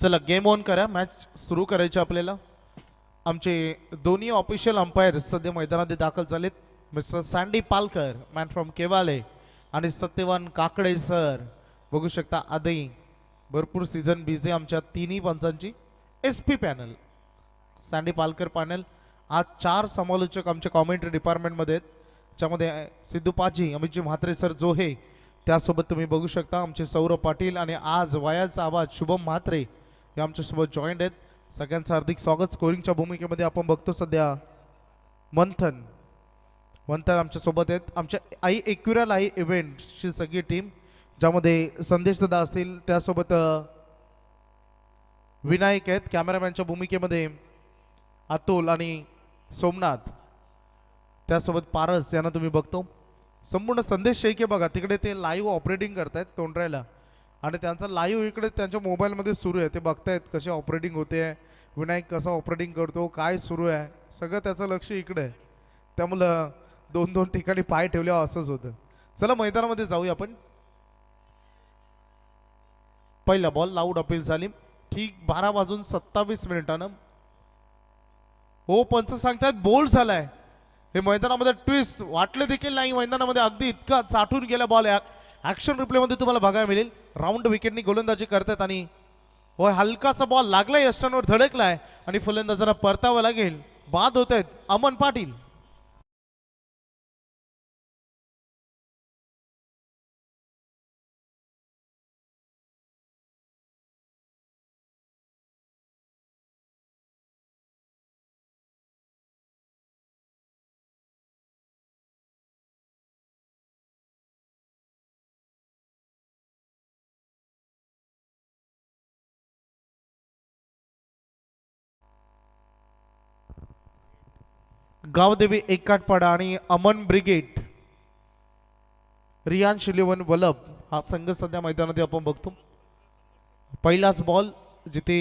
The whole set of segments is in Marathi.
चला गेम ऑन करा, मॅच सुरू करायची आपल्याला। आमचे दोन्ही ऑफिशियल अंपायर सध्या मैदानात दाखल झालेत, mister Sandy Palkar man from केवाले आणि सत्यवान काकडे सर। बघू शकता आधी भरपूर सीझन बिझी आमच्या तिन्ही पंचांची SP panel, sandy Palkar panel. आज 4 समालोचक आमच्या कॉमेंट्री डिपार्टमेंटमध्ये आहेत, ज्यामध्ये सिद्धू पाजी, अमितजी म्हात्रे सर जोहे, त्यासोबत तुम्ही बघू शकता आमचे सौरभ पाटील आणि आज वयाचा आवाज शुभम म्हात्रे हे आमच्यासोबत जॉईंट आहेत। सगळ्यांचं हार्दिक स्वागत। स्कोरिंगच्या भूमिकेमध्ये आपण बघतो सध्या मंथन आमच्यासोबत आहेत, आमच्या आई एक्युरल आई इव्हेंटची सगळी टीम, ज्यामध्ये संदेश दादा असतील, त्यासोबत विनायक आहेत। कॅमेरामॅनच्या भूमिकेमध्ये अतुल आणि सोमनाथ, त्यासोबत पारस यांना तुम्ही बघतो। संपूर्ण संदेश शेळके बघा तिकडे ते लाईव्ह ऑपरेटिंग करतायत तोंडरायला, आणि त्यांचा लाईव्ह इकडे त्यांच्या मोबाईलमध्ये सुरू आहे, ते बघतायत कसे ऑपरेटिंग होते आहे, विनायक कसा ऑपरेटिंग करतो, काय सुरू आहे, सगळं त्याचं लक्ष इकडे आहे। त्यामुळं 2-2 ठिकाणी पाय ठेवल्यावर असंच होतं। चला मैदानामध्ये जाऊया आपण। पहिला बॉल लाऊड अपील झाली, ठीक 12:27 हो पंच सांगतात बोल्ड झालाय। हे मैदानामध्ये ट्विस्ट वाटले देखील नाही, मैदानामध्ये अगदी इतका चाटून गेला बॉल। ऍक्शन रिप्ले मध्ये तुम्हाला बघायला मिळेल, राऊंड विकेटनी गोलंदाजी करतात आणि होय हलकासा बॉल लागलाय, यष्टांवर धडकलाय आणि फलंदाजांना परतावं लागेल। बाद होत आहेत अमन पाटील। गावदेवी एकाटपाडा आणि अमन ब्रिगेड, रियान शिलेवन वलब हा संघ सध्या मैदानात आपण बघतो। पहिलाच बॉल जिथे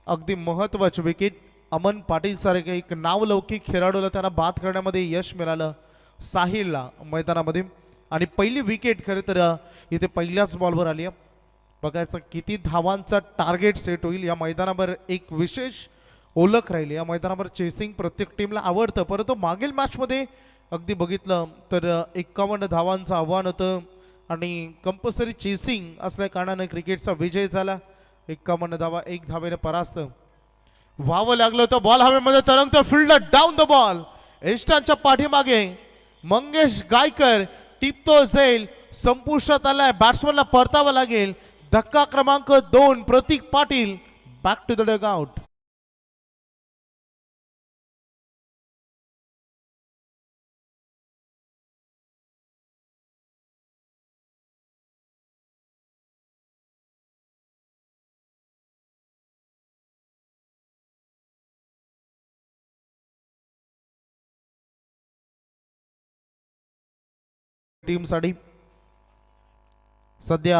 अगदी महत्वाची विकेट, अमन पाटील सारखे एक नावलौकिक खेळाडूला त्यांना बाद करण्यामध्ये यश मिळालं साहिलला मैदानामध्ये, आणि पहिली विकेट खरं तर इथे पहिल्याच बॉलवर आली आहे। बघायचं किती धावांचा टार्गेट सेट होईल। या मैदानावर एक विशेष ओळख राहिली, या मैदानावर चेसिंग प्रत्येक टीमला आवडतं, परंतु मागील मॅचमध्ये अगदी बघितलं तर 51 धावांचं आव्हान होतं आणि कंपल्सरी चेसिंग असल्या कारणाने क्रिकेटचा विजय झाला। 51 धावा 1 धावेने परास्त व्हावं लागलं होतं। बॉल हवेमध्ये तरंगतो, फील्डर डाऊन द बॉल, एस्टांच्या पाठीमागे मंगेश गायकर टिपतो जाईल, संपुष्टात आलाय, बॅट्समनला परतावं लागेल। धक्का क्रमांक 2 Prateek Patil back to the dugout. टीमसाठी सध्या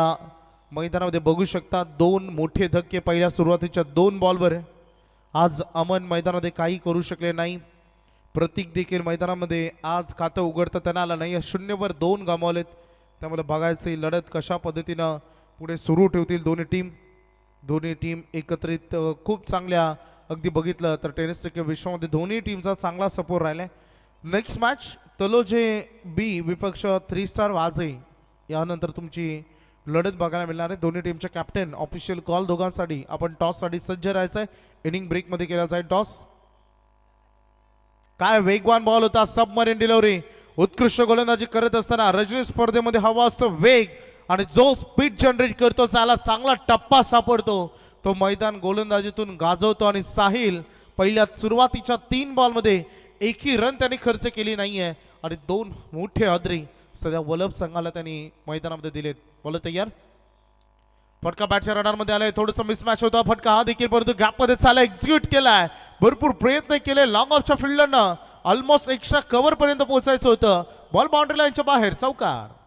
मैदानामध्ये बघू शकता 2 मोठे धक्के पहिल्या सुरुवातीच्या 2 बॉलवर। आज अमन मैदानामध्ये काही करू शकले नाही, प्रतीक देखील मैदानामध्ये आज खातं उघडतं त्यांना आलं नाही, 0वर 2 गमावलेत। त्यामुळे बघायचं ही लढत कशा पद्धतीनं पुढे सुरू ठेवतील दोन्ही टीम एकत्रित खूप चांगल्या, अगदी बघितलं तर टेनिस क्रिकेट विश्वामध्ये दोन्ही टीमचा चांगला सपोर्ट राहिलाय। नेक्स्ट मॅच तलोजे बी विपक्ष 3 स्टार वाजे, यानंतर तुमची लढत बघायला मिळणार आहे। दोन्ही टीमचे कॅप्टन ऑफिशियल कॉल दोघांसाठी आपण टॉससाठी सज्ज राहायचं आहे। इनिंग ब्रेकमध्ये केला जाईल टॉस। काय वेगवान बॉल होता, सबमरीन डिलिव्हरी, उत्कृष्ट गोलंदाजी करत असताना रजनी स्पर्धेमध्ये हवा असतो वेग, आणि जो स्पीड जनरेट करतो त्याला चांगला टप्पा सापडतो, तो मैदान गोलंदाजीतून गाजवतो। आणि साहिल पहिल्या सुरुवातीच्या 3 बॉलमध्ये एकही रन त्यांनी खर्च केली नाहीये आणि 2 मोठे हादरी सध्या वलभ संघाला त्यांनी मैदानामध्ये दिलेत। बॉल तयार, फटका बॅटच्या रडारमध्ये आलाय, थोडंसं मिसमॅच होता फटका हा देखील, परंतु गॅपमध्ये चाला एक्झिक्यूट केलाय, भरपूर प्रयत्न केले लॉंग ऑफच्या फिल्डरनं, ऑलमोस्ट एक्स्ट्रा कव्हर पर्यंत पोहोचायचं होतं, बॉल बाउंड्री लाईनच्या बाहेर, चौकार।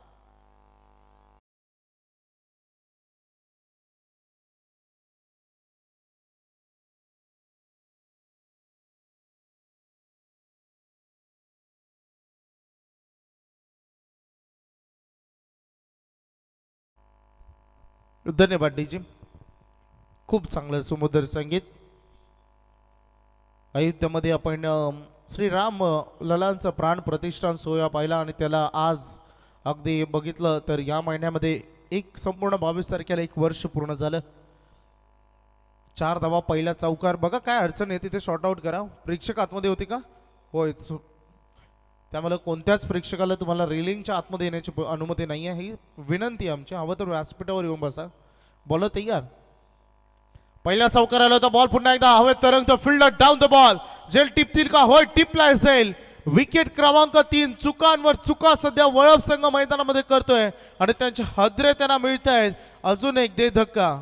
धन्यवाद डीजी। खूप चांगलं सुमधुर संगीत. अयोध्येमध्ये आपण श्रीराम ललांचं प्राण प्रतिष्ठान सोहळा पाहिला आणि त्याला आज अगदी बघितलं तर या महिन्यामध्ये एक संपूर्ण 22 तारखेला एक वर्ष पूर्ण झालं. 4 धावा पहिला चौकार. बघा काय अडचण येते ते शॉर्ट आउट करा. प्रेक्षक आतमध्ये होते का? होय. त्यामुळे कोणत्याच प्रेक्षकाला तुम्हाला रेलिंगच्या आतमध्ये येण्याची अनुमती नाही आहे, ही विनंती आमची. हवं तर व्यासपीठावर येऊन बसा. बॉलर तयार. पहिल्या चौकाराला होता बॉल. पुन्हा एकदा हवेत तरंगतो. Fielder down the ball. जेल टिपतील का? होय, टिपला असेल. विकेट क्रमांक 3. चुकांवर चुका सध्या वळप संघ मैदानामध्ये करतोय आणि त्यांचे हदरे त्यांना मिळत आहेत. अजून एक दे धक्का.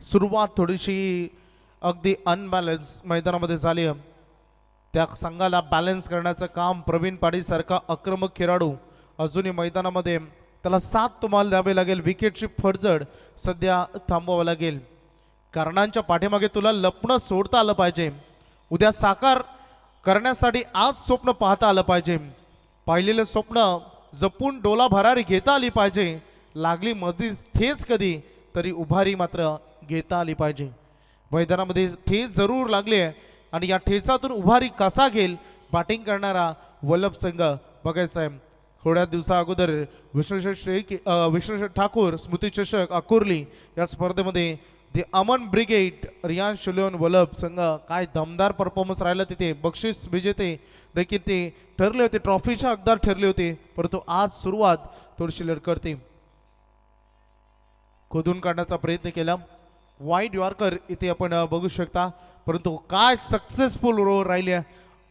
सुरुवात थोडीशी अगदी अनबॅलन्स मैदानामध्ये झाली. त्या संघाला बॅलन्स करण्याचं काम प्रवीण पाटील सारखा आक्रमक खेळाडू अजूनही मैदानामध्ये. त्याला 7 तुम्हाला द्यावे लागेल. विकेटची फडजड सध्या थांबवावं लागेल. कारणांच्या पाठीमागे तुला लपणं सोडता आलं पाहिजे. उद्या साकार करण्यासाठी आज स्वप्न पाहता आलं पाहिजे. पाहिलेलं स्वप्न जपून डोला भरारी घेता आली पाहिजे. लागली मधीच ठेच कधी तरी उभारी मात्र घेता आली पाहिजे. मैदानामध्ये ठेच जरूर लागली आहे आणि या ठेचातून उभारी कसा घेईल बॅटिंग करणारा वल्लभ संघ बघायचा आहे. थोड्या दिवसा अगोदर विश्वेश्वर ठाकूर स्मृती चषक अकुर्ली या स्पर्धेमध्ये दी अमन ब्रिगेड रियान शिलोन वल्लभ संघ काय दमदार परफॉर्मन्स राहिला. तिथे बक्षीस विजेते देखील ते ठरले होते. ट्रॉफीच्या हकदार ठरले होते. परंतु आज सुरुवात थोडीशी लडखडते. खोदून काढण्याचा प्रयत्न केला. वाईड यॉर्कर इथे आपण बघू शकता. परंतु काय सक्सेसफुल रोल राहिली.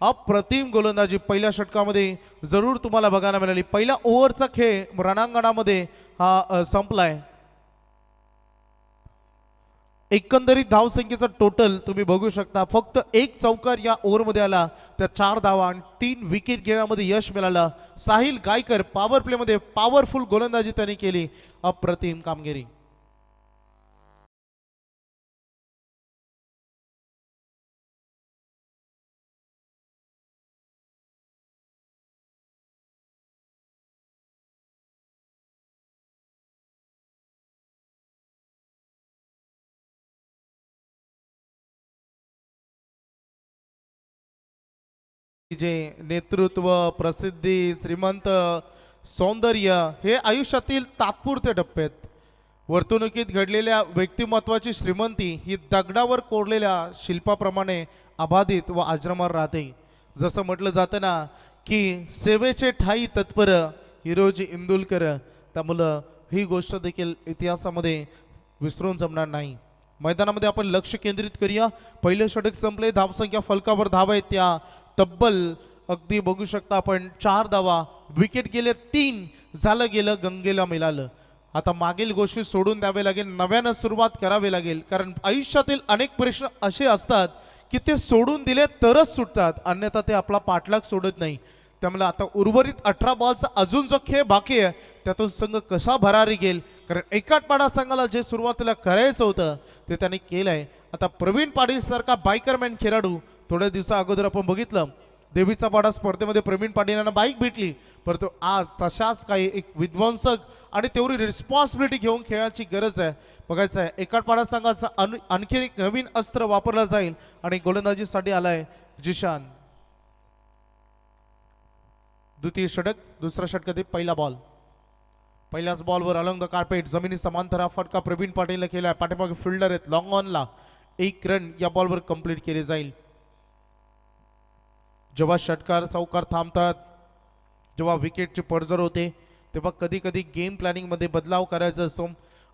अप्रतिम गोलंदाजी पहिल्या षटकामध्ये जरूर तुम्हाला बघायला मिळाली. पहिल्या ओव्हरचा खेळ रणांगणामध्ये हा संपलाय. एकंदरीत धावसंख्येचा टोटल तुम्ही बघू शकता. फक्त एक चौकार या ओव्हरमध्ये आला. त्या 4 धावा आणि 3 विकेट घेण्यामध्ये यश मिळालं. साहिल गायकर पॉवर प्लेमध्ये पॉवरफुल गोलंदाजी त्यांनी केली. अप्रतिम कामगिरी. जे नेतृत्व प्रसिद्धी श्रीमंत सौंदर्य हे आयुष्यातील तात्पुरते टप्पे आहेत. वर्तणुकीत घडलेल्या व्यक्तिमत्वाची श्रीमंती ही दगडावर कोरलेल्या शिल्पाप्रमाणे अबाधित व आजरामर राहते. जसं म्हटलं जातं ना की सेवेचे ठाई तत्पर हिरोजी इंदुलकर. त्यामुळं ही गोष्ट देखील इतिहासामध्ये विसरून जमणार नाही. मैदानामध्ये आपण लक्ष केंद्रित करूया. पहिले षटक संपले. धावसंख्या फलकावर धावा आहेत त्या तब्बल अगदी बघू शकता आपण 4 धावा. विकेट गेले 3. झालं गेलं गंगेला मिळालं. आता मागील गोष्टी सोडून द्यावे लागेल. नव्यानं सुरुवात करावी लागेल. कारण आयुष्यातील अनेक प्रश्न असे असतात की ते सोडून दिले तरच सुटतात, अन्यथा ते आपला पाठलाग सोडत नाही. त्यामुळे आता उर्वरित 18 बॉलचा अजून जो खेळ बाकी आहे त्यातून संघ कसा भरारी घेईल. कारण एकाटपाडा संघाला जे सुरुवातीला करायचं होतं ते त्यांनी केलं आहे. आता प्रवीण पाटील सारखा बायकरमॅन खेळाडू थोड्या दिवसा अगोदर आपण बघितलं देवीचा पाडा स्पर्धेमध्ये प्रवीण पाटील यांना बाईक भेटली. परंतु आज तशाच काही एक विध्वंसक आणि तेवढी रिस्पॉन्सिबिलिटी घेऊन खेळायची गरज आहे. बघायचं आहे एकाटपाडा संघाचा आणखी एक नवीन अस्त्र वापरलं जाईल आणि गोलंदाजीसाठी आलाय जिशान. द्वितीय षटक. दुसऱ्या षटकातील पहिला बॉल. पहिल्याच बॉलवर अलंग द कार्पेट जमिनी समांतर हा फटका प्रवीण पाटीलला केलाय. पाठीमागे फिल्डर आहेत. लॉंग ऑनला 1 रन या बॉलवर कंप्लीट केले जाईल. जेव्हा षटकार चौकार थांबतात, जेव्हा विकेटची पडझड होते, तेव्हा कधी कधी गेम प्लॅनिंगमध्ये बदलाव करायचा असतो.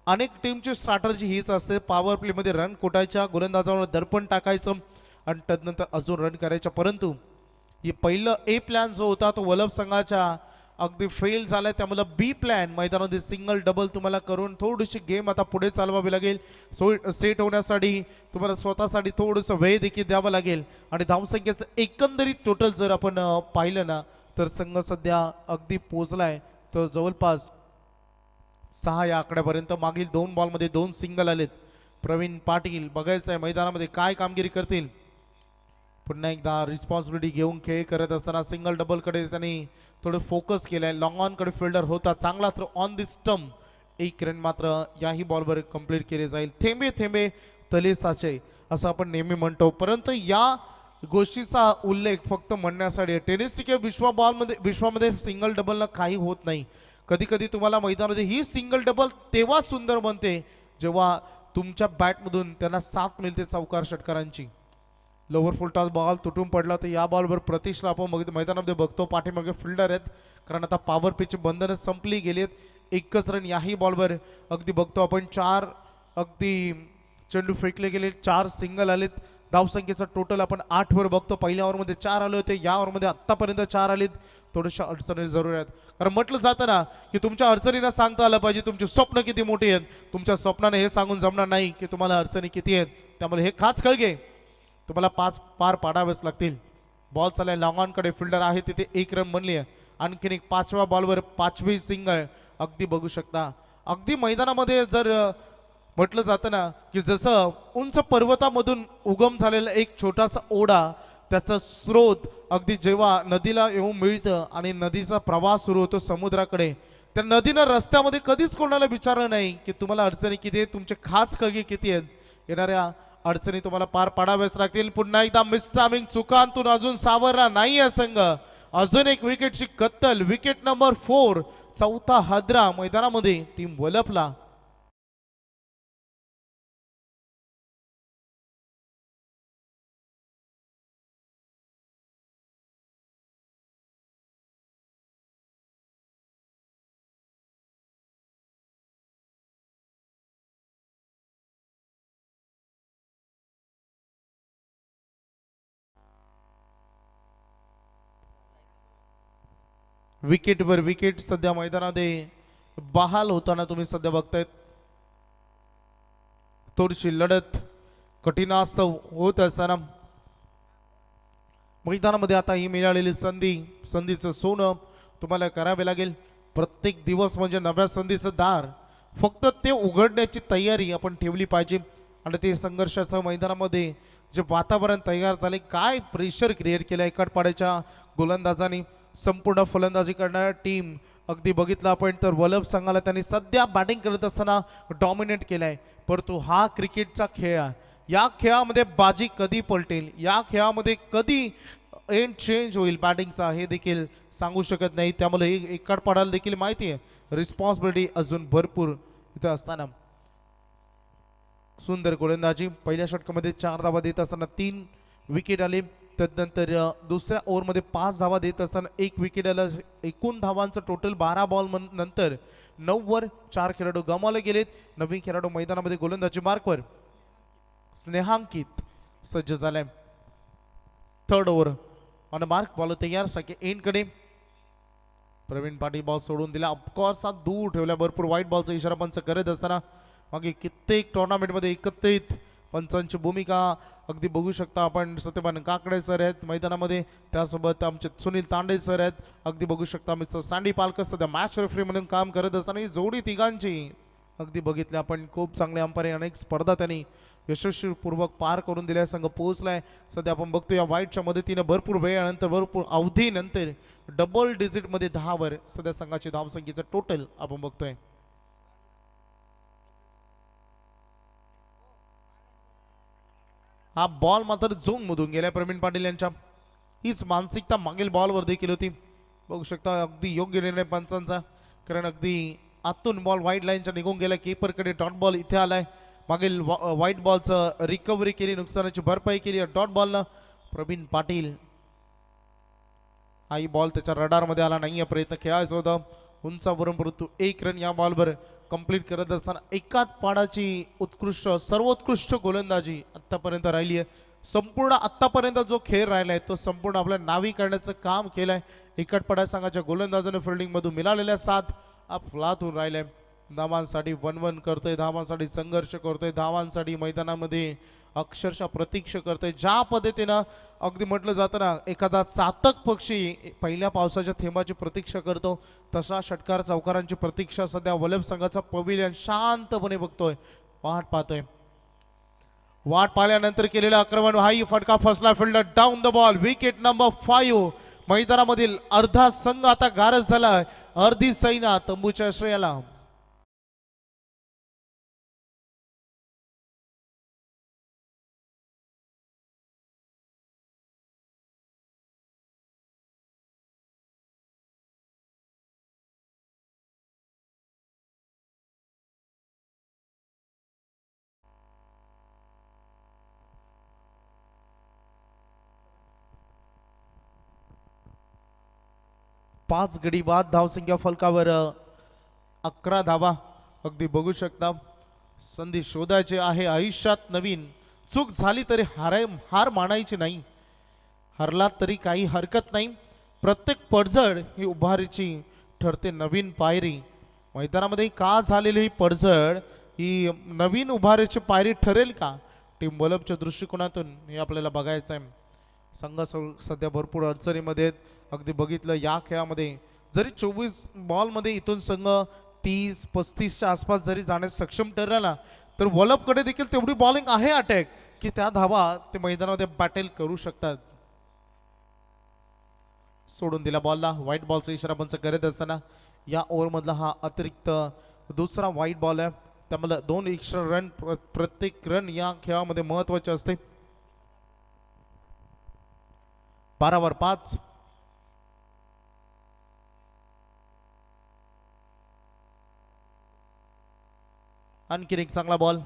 अनेक टीमची स्ट्रॅटर्जी हीच असते. पॉवर प्लेमध्ये रन कुटायच्या, गोलंदाजावर दर्पण टाकायचं आणि त्यानंतर अजून रन करायच्या. परंतु हे पहिलं ए प्लॅन जो होता तो वल्लभ संघाच्या अगदी फेल झालाय, त्यामुळे बी प्लॅन मैदानामध्ये सिंगल डबल तुम्हाला करून थोडीशी गेम आता पुढे चालवावी लागेल. सेट होण्यासाठी तुम्हाला स्वतःसाठी थोडंसं वेळ देखील द्यावा लागेल. आणि धावसंख्येचं एकंदरीत टोटल जर आपण पाहिलं ना, तर संघ सध्या अगदी पोचलाय तर जवळपास 6 या आकड्यापर्यंत. मागील 2 बॉलमध्ये 2 सिंगल आलेत. प्रवीण पाटील बघायचं आहे मैदानामध्ये काय कामगिरी करतील. पुन्हा एकदा रिस्पॉन्सिबिलिटी घेऊन खेळ करत असताना सिंगल डबलकडे त्यांनी थोडं फोकस केलं आहे. लॉंग ऑनकडे फिल्डर होता चांगला, तर ऑन दी स्टंप एक रन मात्र याही बॉलवर कंप्लीट केले जाईल. थेंबे थेंबे तले साचे असं आपण नेहमी म्हणतो, परंतु या गोष्टीचा उल्लेख फक्त म्हणण्यासाठी. टेनिस क्रिकेट विश्वामध्ये सिंगल डबलला काही होत नाही. कधी कधी तुम्हाला मैदानामध्ये ही सिंगल डबल तेव्हा सुंदर बनते जेव्हा तुमच्या बॅटमधून त्यांना साथ मिळते चौकार षटकारांची. लोअर फुल टॉस बॉल तुटून पडला तर या बॉलवर प्रतीक्षला आपण मैदानामध्ये बघतो पाठीमागे फिल्डर आहेत, कारण आता पॉवर पिचची बंधनं संपली गेली आहेत. एकच रन याही बॉलवर अगदी बघतो आपण. 4 अगदी चेंडू फेकले गेले, 4 सिंगल आलेत. धावसंख्येचं टोटल आपण 8 वर बघतो. पहिल्या ओव्हरमध्ये 4 आले होते, या ओव्हरमध्ये आत्तापर्यंत 4 आलेत. थोड्याशा अडचणी जरूर आहेत, कारण म्हटलं जातं ना की तुमच्या अडचणींना सांगता आलं पाहिजे तुमची स्वप्न किती मोठी आहेत. तुमच्या स्वप्नाने हे सांगून जमणार नाही की तुम्हाला अडचणी किती आहेत. त्यामुळे हे खास कळगे तुम्हाला 5 पार पाडावेच लागतील. बॉल चाललाय लॉंग ऑनकडे, फिल्डर आहे तिथे 1 रन बनली आहे. आणखीन एक 5व्या बॉलवर 5वी सिंगल अगदी बघू शकता. अगदी मैदानामध्ये जर म्हटलं जातं ना की जसं उंच पर्वतामधून उगम झालेला एक छोटासा ओढा, त्याचा स्रोत अगदी जेव्हा नदीला येऊन मिळतं आणि नदीचा प्रवाह सुरू होतो समुद्राकडे, त्या नदीनं रस्त्यामध्ये कधीच कोणाला विचारलं नाही की तुम्हाला अडचणी किती आहेत, तुमचे खास खळगे किती आहेत. येणाऱ्या अडचणी तुम्हाला पार पाडाव्याच लागतील. पुन्हा एकदा मिस्टामिंग चुकांतून अजून सावरला नाही आहे संघ. अजून एक विकेटची कत्तल. विकेट नंबर 4, चौथा हादरा मैदानामध्ये टीम वलपला. विकेटवर विकेट सध्या मैदानामध्ये बहाल होताना तुम्ही सध्या बघतायत. थोडीशी लढत कठीणास्तव होत असताना मैदानामध्ये आता ही मिळालेली संधीचं सोनं तुम्हाला करावे लागेल. प्रत्येक दिवस म्हणजे नव्या संधीचं दार, फक्त ते उघडण्याची तयारी आपण ठेवली पाहिजे. आणि ते संघर्षाचं मैदानामध्ये जे वातावरण तयार झाले, काय प्रेशर क्रिएट केलं एकाडपाड्याच्या गोलंदाजांनी. संपूर्ण फलंदाजी करणाऱ्या टीम अगदी बघितलं आपण तर वलभ संघाला त्यांनी सध्या बॅटिंग करत असताना डॉमिनेट केलाय. परंतु हा क्रिकेटचा खेळ आहे, या खेळामध्ये बाजी कधी पलटेल, या खेळामध्ये कधी एंड चेंज होईल बॅटिंगचा हे देखील सांगू शकत नाही. त्यामुळे एकाडपाड्याला देखील माहिती आहे रिस्पॉन्सिबिलिटी अजून भरपूर इथं असताना. सुंदर गोलंदाजी. पहिल्या षटकामध्ये 4 धावा देत असताना 3 विकेट आले. त्यानंतर दुसऱ्या ओव्हरमध्ये 5 धावा देत असताना 1 विकेट आला. एकूण धावांचं टोटल 12 बॉल नंतर 9 वर 4 खेळाडू गमावले गेलेत. नवीन खेळाडू मैदानामध्ये गोलंदाजी मार्कवर स्नेहांकित सज्ज झालाय. Third over on mark, ball तयार. साके एंडकडे प्रवीण पाटील बॉल सोडून दिला. ऑफकोर्स हा दूर ठेवला. भरपूर वाईट बॉलचा इशारा पंच करत असताना मागे कित्येक टुर्नामेंटमध्ये एकत्रित पंचांची भूमिका अगदी बघू शकता आपण. सत्यपान काकडे सर आहेत मैदानामध्ये, त्यासोबत आमचे सुनील तांडे सर आहेत. अगदी बघू शकता मिस्टर सँडी पालकर सध्या मॅच रेफरी म्हणून काम करत असताना ही जोडी तिघांची अगदी बघितले आपण. खूप चांगले अंपायर, अनेक स्पर्धा त्यांनी यशस्वीपूर्वक पार करून दिल्या. संघ पोहोचलाय. सध्या आपण बघतो या वाईटच्या मदतीने भरपूर वेळानंतर भरपूर अवधीनंतर डबल डिजिटमध्ये 10 वर सध्या संघाची धावसंख्येचं टोटल आपण बघतोय. हा बॉल मात्र झोन मधून गेलाय प्रवीण पाटील यांच्या. हीच मानसिकता मागील बॉलवर देखील होती. बघू शकता अगदी योग्य निर्णय पंचांचा, कारण अगदी आतून बॉल वाईट लाईनच्या निघून गेला. कीपरकडे डॉट बॉल इथे आलाय. मागील व्हाईट बॉलचं रिकव्हरी केली, नुकसानाची भरपाई केली डॉट बॉलनं. प्रवीण पाटील हाही बॉल त्याच्या रडारमध्ये आला नाहीये. प्रयत्न खेळायचा होता उंचावरून, परंतु 1 रन या बॉलवर कंप्लीट करत असताना एकाच पाडाची सर्वोत्कृष्ट गोलंदाजी आतापर्यंत राहिली आहे. संपूर्ण आत्तापर्यंत जो खेळ राहिलाय तो संपूर्ण आपल्या नावी करण्याचं काम केलंय. इकडपडा संघाच्या गोलंदाजाने फिल्डिंगमधून मिळालेल्या साथ अफलातून राहिलाय. धावांसाठी वन करतोय, धावांसाठी संघर्ष करतोय, धावांसाठी मैदानामध्ये अक्षरशः प्रतीक्षा करतोय. ज्या पद्धतीनं अगदी म्हटलं जातं ना एखादा चातक पक्षी पहिल्या पावसाच्या थेंबाची प्रतीक्षा करतो तसा षटकार चौकारांची प्रतीक्षा सध्या वलभ संघाचा पविलियन शांतपणे बघतोय, वाट पाहतोय. वाट पाहिल्यानंतर केलेलं आक्रमण, हाई फटका फसला, fielder down the ball, wicket number 5. मैदानामधील अर्धा संघ आता गारज झाला, अर्धी सैना तंबूच्या आश्रयाला. पाच गडी बाद धावसंख्या फलकावर 11 धावा. अगदी बघू शकता संधी शोधायची आहे आयुष्यात नवीन. चूक झाली तरी हार मानायची नाही, हरलात तरी काही हरकत नाही. प्रत्येक पडझड ही उभारीची ठरते नवीन पायरी. मैदानामध्ये का झालेली ही पडझड ही नवीन उभारीची पायरी ठरेल का? टीम वलभच्या दृष्टिकोनातून हे आपल्याला बघायचं आहे. संघ सध्या भरपूर अडचणीमध्ये आहेत. अगदी बघितलं या खेळामध्ये जरी 24 बॉलमध्ये इथून संघ 30-35च्या आसपास जरी जाण्यास सक्षम ठरला ना तर वलभकडे देखील तेवढी बॉलिंग आहे अटॅक की त्या धावा ते मैदानामध्ये बॅटल करू शकतात. सोडून दिला बॉलला, व्हाईट बॉलचा इशारा पंच करत असताना या ओव्हरमधला हा अतिरिक्त दुसरा व्हाईट बॉल आहे. त्यामुळे 2 एक्स्ट्रा रन, प्रत्येक रन या खेळामध्ये महत्वाचे असते. 12/5. आणखीन एक चांगला बॉल,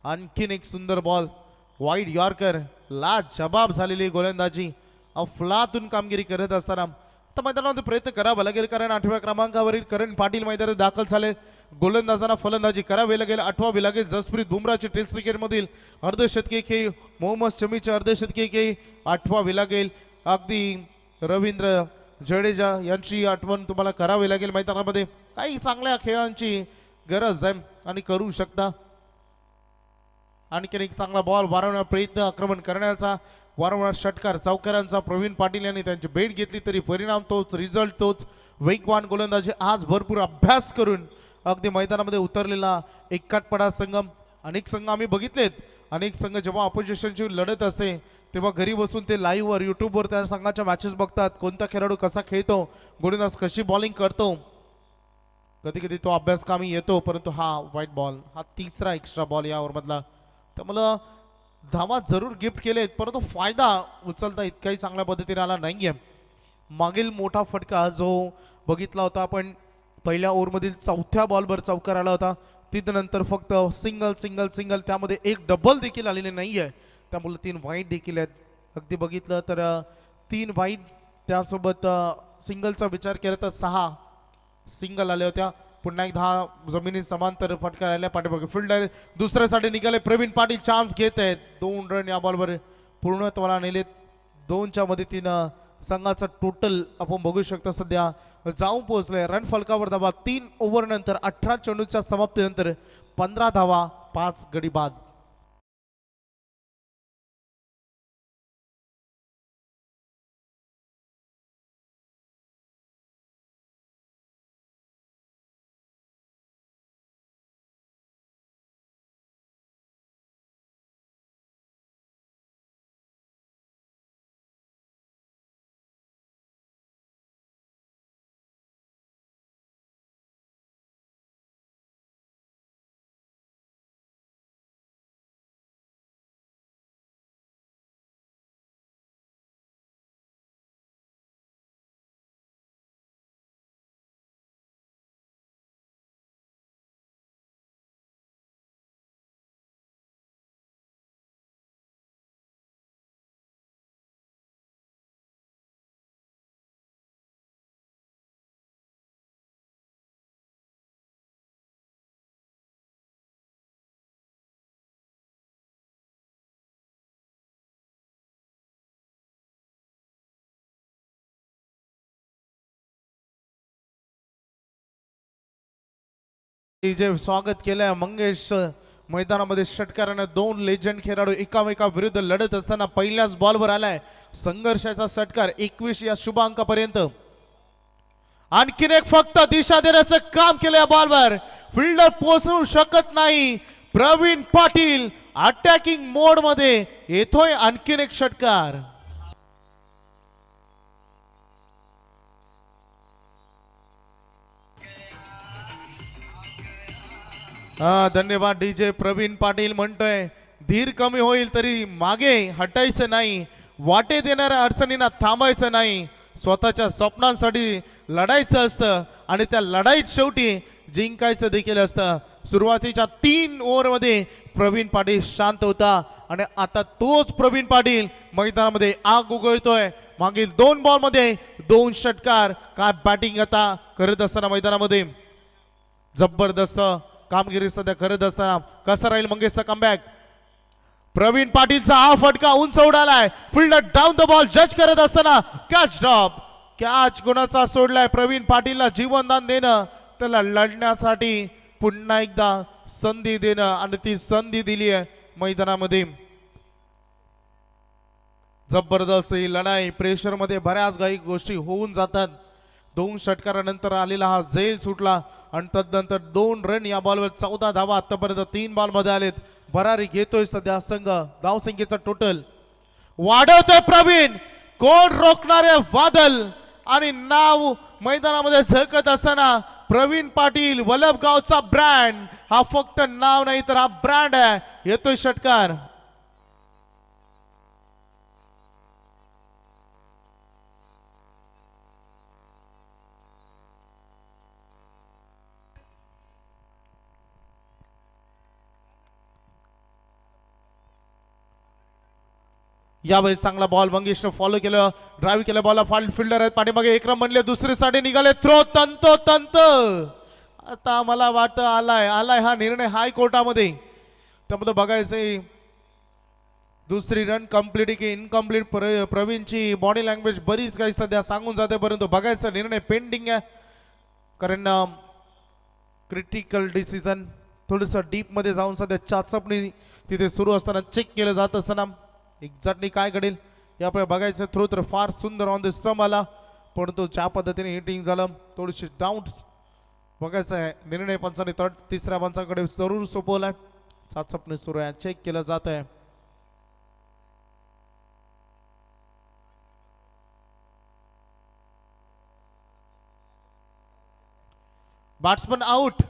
आणखीन एक सुंदर बॉल, वाईड यॉर्कर. ला जबाब झालेली गोलंदाजी, अफलातून कामगिरी करत असताना तर मैदानामध्ये प्रयत्न करावा लागेल कारण 8व्या क्रमांकावरील करण पाटील मैदानात दाखल झाले. गोलंदाजांना फलंदाजी करावी लागेल, आठवावी लागेल. जसप्रीत बुमराची टेस्ट क्रिकेटमधील अर्धशतकी खेळी, मोहम्मद शमीची अर्धशतकी खेळी आठवावी लागेल. अगदी रवींद्र जडेजा यांची आठवण तुम्हाला करावी लागेल. मैदानामध्ये काही चांगल्या खेळांची गरज आहे आणि करू शकता. आणखीन एक चांगला बॉल, वारंवार प्रयत्न आक्रमण करण्याचा, वारंवार षटकार चौकारांचा. प्रवीण पाटील यांनी त्यांची भेट घेतली तरी परिणाम तोच, रिझल्ट तोच. वेगवान गोलंदाजी आज भरपूर अभ्यास करून अगदी मैदानामध्ये उतरलेला एकाटपडा संघम. अनेक संघ आम्ही बघितलेत, अनेक संघ जेव्हा ऑपोजिशनची लढत असते तेव्हा घरी बसून ते लाईव्हवर यूट्यूबवर त्या संघाच्या मॅचेस बघतात, कोणता खेळाडू कसा खेळतो, गोलंदाज कशी बॉलिंग करतो. कधी कधी तो अभ्यास कामी येतो, परंतु हा व्हाईट बॉल, हा तिसरा एक्स्ट्रा बॉल या ओव्हरमधला. त्यामुळं धावा जरूर गिफ्ट केलेत परंतु फायदा उचलता इतकाही चांगल्या पद्धतीने आला नाहीये. मागील मोठा फटका जो बघितला होता आपण पहिल्या ओव्हरमधील 4थ्या बॉलवर चौकार आला होता, तिथनंतर फक्त सिंगल सिंगल सिंगल, त्यामध्ये एक डबल देखील आलेले नाहीये. त्यामुळे 3 वाईट देखील आहेत. अगदी बघितलं तर 3 वाईट, त्यासोबत सिंगलचा विचार केला तर 6 सिंगल आले होत्या. पुन्हा एक 10 जमिनी समांतर फटका राहिल्या. पाठीमागे फिल्डर दुसऱ्यासाठी निघाले. प्रवीण पाटील चान्स घेत आहेत. 2 रन या बॉलवर पूर्णत्वाला नेलेत. 2च्या मदतीनं संघाचा टोटल आपण बघू शकता सध्या जाऊन पोहोचले. रन फलकावर धावा 3 ओव्हरनंतर 18 चेंडूच्या समाप्तीनंतर 15 धावा, 5 गडी बाद. जे स्वागत केलंय मंगेश मैदानामध्ये षटकाराने दोन लेजंड खेळाडू एकामेका विरुद्ध लढत असताना पहिल्याच बॉलवर आलाय संघर्षाचा षटकार 21 या शुभ अंकापर्यंत. आणखीन एक फक्त दिशा देण्याचं काम केलं या बॉलवर. फिल्डर पोहोचू शकत नाही. प्रवीण पाटील अटॅकिंग मोड मध्ये येतोय. आणखीन एक षटकार. धन्यवाद डीजे. प्रवीण पाटील म्हणतोय धीर कमी होईल तरी मागे हटायचं नाही. वाटे देणाऱ्या अडचणींना थांबायचं नाही. स्वतःच्या स्वप्नांसाठी लढायचं असतं आणि त्या लढाईत शेवटी जिंकायचं देखील असतं. सुरुवातीच्या 3 ओव्हरमध्ये प्रवीण पाटील शांत होता आणि आता तोच प्रवीण पाटील मैदानामध्ये आग उगवतोय. मागील 2 बॉलमध्ये 2 षटकार. काय बॅटिंग आता करत असताना मैदानामध्ये जबरदस्त कामगिरी सध्या करत असताना कसा राहील मंगेशचा कमबॅक. प्रवीण पाटीलचा हा फटका उंच उडालाय. फिल्डर डाऊन द बॉल जज करत असताना कॅच ड्रॉप. कॅच कोणाचा सोडलाय. प्रवीण पाटीलला जीवनदान देणं, त्याला लढण्यासाठी पुन्हा एकदा संधी देणं आणि ती संधी दिली आहे मैदानामध्ये. जबरदस्त ही लढाई. प्रेशर मध्ये बऱ्याच काही गोष्टी होऊन जातात. 2 षटकारानंतर आलेला हा झेल सुटला आणि तदनंतर 2 रन या बॉलवर 14 धावा आतापर्यंत 3 बॉल मध्ये आलेत. भरारी घेतोय सध्या संघ. धावसंख्येचा टोटल वाढवतोय प्रवीण. कोण रोखणारे वादल आणि नाव मैदानामध्ये झळकत असताना प्रवीण पाटील वलभगावचा ब्रँड. हा फक्त नाव नाही तर हा ब्रँड आहे. येतोय षटकार. यावेळेस चांगला बॉल मंगेशने फॉलो केलं. ड्राईव्ह केलं. बॉलला फिल्डर आहेत पाठीमागे. 1 रन म्हणले. दुसरी साठी निघाले. थ्रो तंत. आता मला वाटतं आलाय हा निर्णय हायकोर्टामध्ये. त्यामध्ये बघायचंय दुसरी रन कंप्लीट की इनकम्प्लीट. प्रवीणची बॉडी लँग्वेज बरीच काही सध्या सांगून जाते, परंतु बघायचं निर्णय पेंडिंग आहे. कारण क्रिटिकल डिसिजन थोडंसं डीप मध्ये जाऊन सध्या चाचपणी तिथे सुरू असताना चेक केलं जात असताना एक्झॅक्टली काय घडेल यापुढे बघायचं. थ्रो तर फार सुंदर ऑन द स्टंप आला, परंतु ज्या पद्धतीने हिटिंग झालं थोडीशी डाऊन्स बघायचं आहे. निर्णय पंचाने तिसऱ्या पंचाकडे जरूर सोपवलाय. चाचपणी सुरू आहे. चेक केलं जात आहे. Batsman out.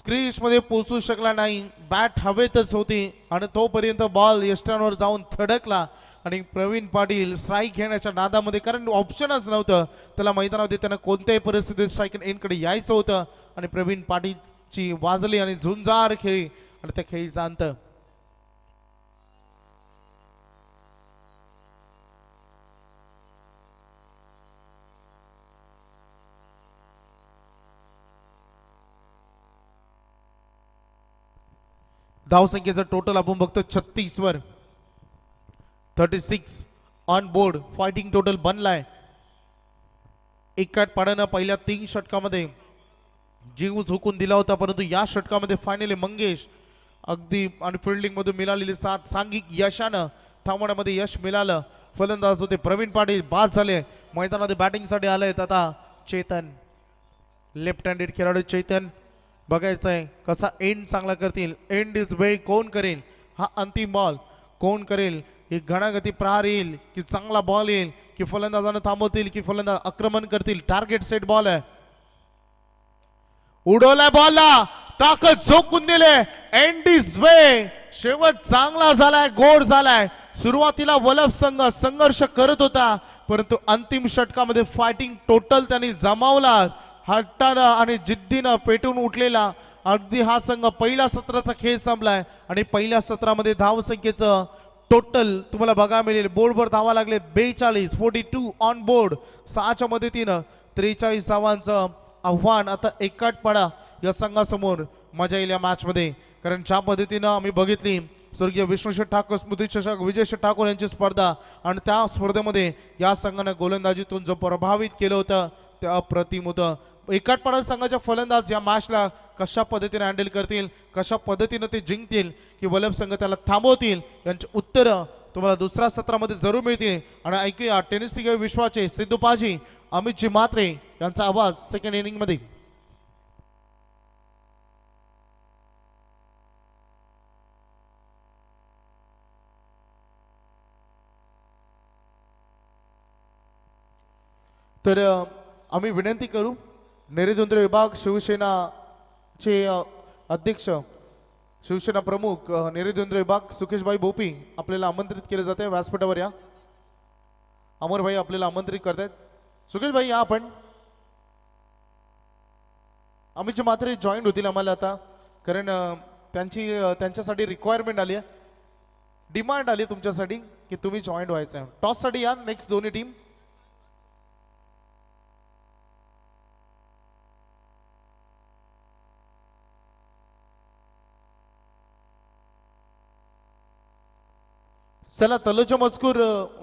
क्रीज मध्ये पोहोचू शकला नाही. बॅट हवेतच होती आणि तोपर्यंत बॉल यष्टांवर जाऊन थडकला आणि प्रवीण पाटील स्ट्राईक घेण्याच्या नादामध्ये, कारण ऑप्शनच नव्हतं त्याला मैदानामध्ये, त्यांना कोणत्याही परिस्थितीत स्ट्राईक एंडकडे यायचं होतं आणि प्रवीण पाटीलची वाजली आणि झुंजार खेळी आणि त्या खेळीचा अंत. धावसंख्येचं टोटल आपण बघतो 36 वर. 36 ऑन बोर्ड. फायटिंग टोटल बनलाय. 1 पाड्यानं पहिल्या 3 षटकामध्ये जीव झोकून दिला होता, परंतु या षटकामध्ये फायनली मंगेश अगदी आणि फिल्डिंग मधून मिळालेली साथ सांघिक यशानं थांबवण्यामध्ये यश मिळालं. फलंदाज होते प्रवीण पाटील, बाद झाले. मैदानामध्ये बॅटिंगसाठी आलेत आता चेतन. लेफ्ट हँडेड खेळाडू चेतन. बघायचं आहे कसा एंड चांगला करतील. एंड इज वे कोण करेल, हा अंतिम बॉल कोण करेल. ही घणागती प्रहार येईल की चांगला बॉल येईल, की फलंदाजांना थांबवतील, की फलंदाज आक्रमण करतील. टार्गेट सेट बॉल आहे. उडवलाय बॉलला, ताकद झोकून दिले. End is way. शेवट चांगला झालाय, गोड झालाय. सुरुवातीला वलभ संघ संघर्ष करत होता, परंतु अंतिम षटकामध्ये फायटिंग टोटल त्यांनी जमावला. हट्टानं आणि जिद्दीनं पेटून उठलेला अगदी हा संघ पहिल्या सत्राचा खेळ संपलाय आणि पहिल्या सत्रामध्ये धावसंख्येचं टोटल तुम्हाला बघायला मिळेल. बोर्डवर धावा लागले 42. 42 ऑन बोर्ड. 6च्या मदतीनं 43 धावांचं आव्हान आता एकाट पडा या संघासमोर. मजा येईल या मॅच मध्ये, कारण ज्या पद्धतीनं आम्ही बघितली स्वर्गीय विष्णुशेठ ठाकूर स्मृती चषक विजयशेठ ठाकूर यांची स्पर्धा आणि त्या स्पर्धेमध्ये या संघाने गोलंदाजीतून जो प्रभावित केलं होतं ते अप्रतिम होतं. एकाटपाडा संघाच्या फलंदाज या मॅचला कशा पद्धतीने हँडल करतील, कशा पद्धतीने ते जिंकतील की वल्लभ संघ त्याला थांबवतील, यांची उत्तरं तुम्हाला दुसऱ्या सत्रामध्ये जरूर मिळतील. आणि ऐकूया टेनिस क्रिकेट विश्वाचे सिद्धू पाजी अमितजी म्हात्रे यांचा आवाज सेकंड इनिंग मध्ये. तर आम्ही विनंती करू नैऋत्य विभाग शिवसेनाचे अध्यक्ष शिवसेना प्रमुख नैऋत्य विभाग सुकेशभाई भोपी आपल्याला आमंत्रित केले जाते. व्यासपीठावर या. अमरभाई आपल्याला आमंत्रित करतायत. सुकेशभाई या आपण. अमितजी मात्र जॉईंट होतील आम्हाला आता, कारण त्यांच्यासाठी रिक्वायरमेंट आली आहे, डिमांड आली तुमच्यासाठी की तुम्ही जॉईंट व्हायचं आहे. टॉससाठी या नेक्स्ट दोन्ही टीम. चला तलोजा मजकूर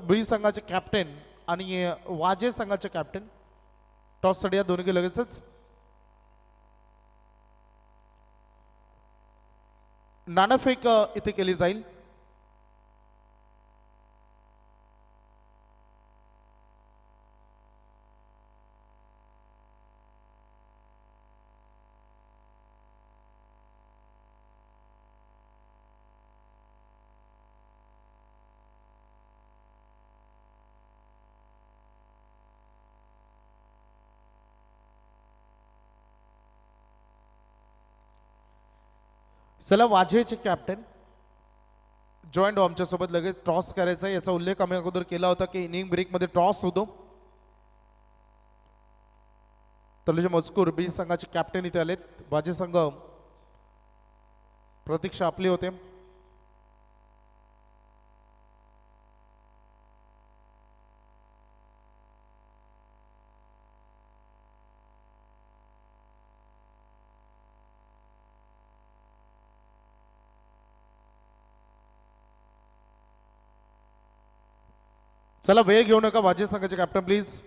बी संघाचे कॅप्टन आणि वाजे संघाचे कॅप्टन टॉस साठी या दोन्ही लगेचच. नाणेफेक इथे केली जाईल. चला वाजेचे कॅप्टन जॉईंट हो आमच्यासोबत. लगेच टॉस करायचा आहे, याचा उल्लेख आम्ही अगोदर केला होता की इनिंग ब्रेकमध्ये टॉस होतो. तलोजा मजकूर बी संघाचे कॅप्टन इथे आलेत. वाजे संघ प्रतीक्षा आपली होते. चला वेळ घेऊ नका. वाजे संघाचे captain please.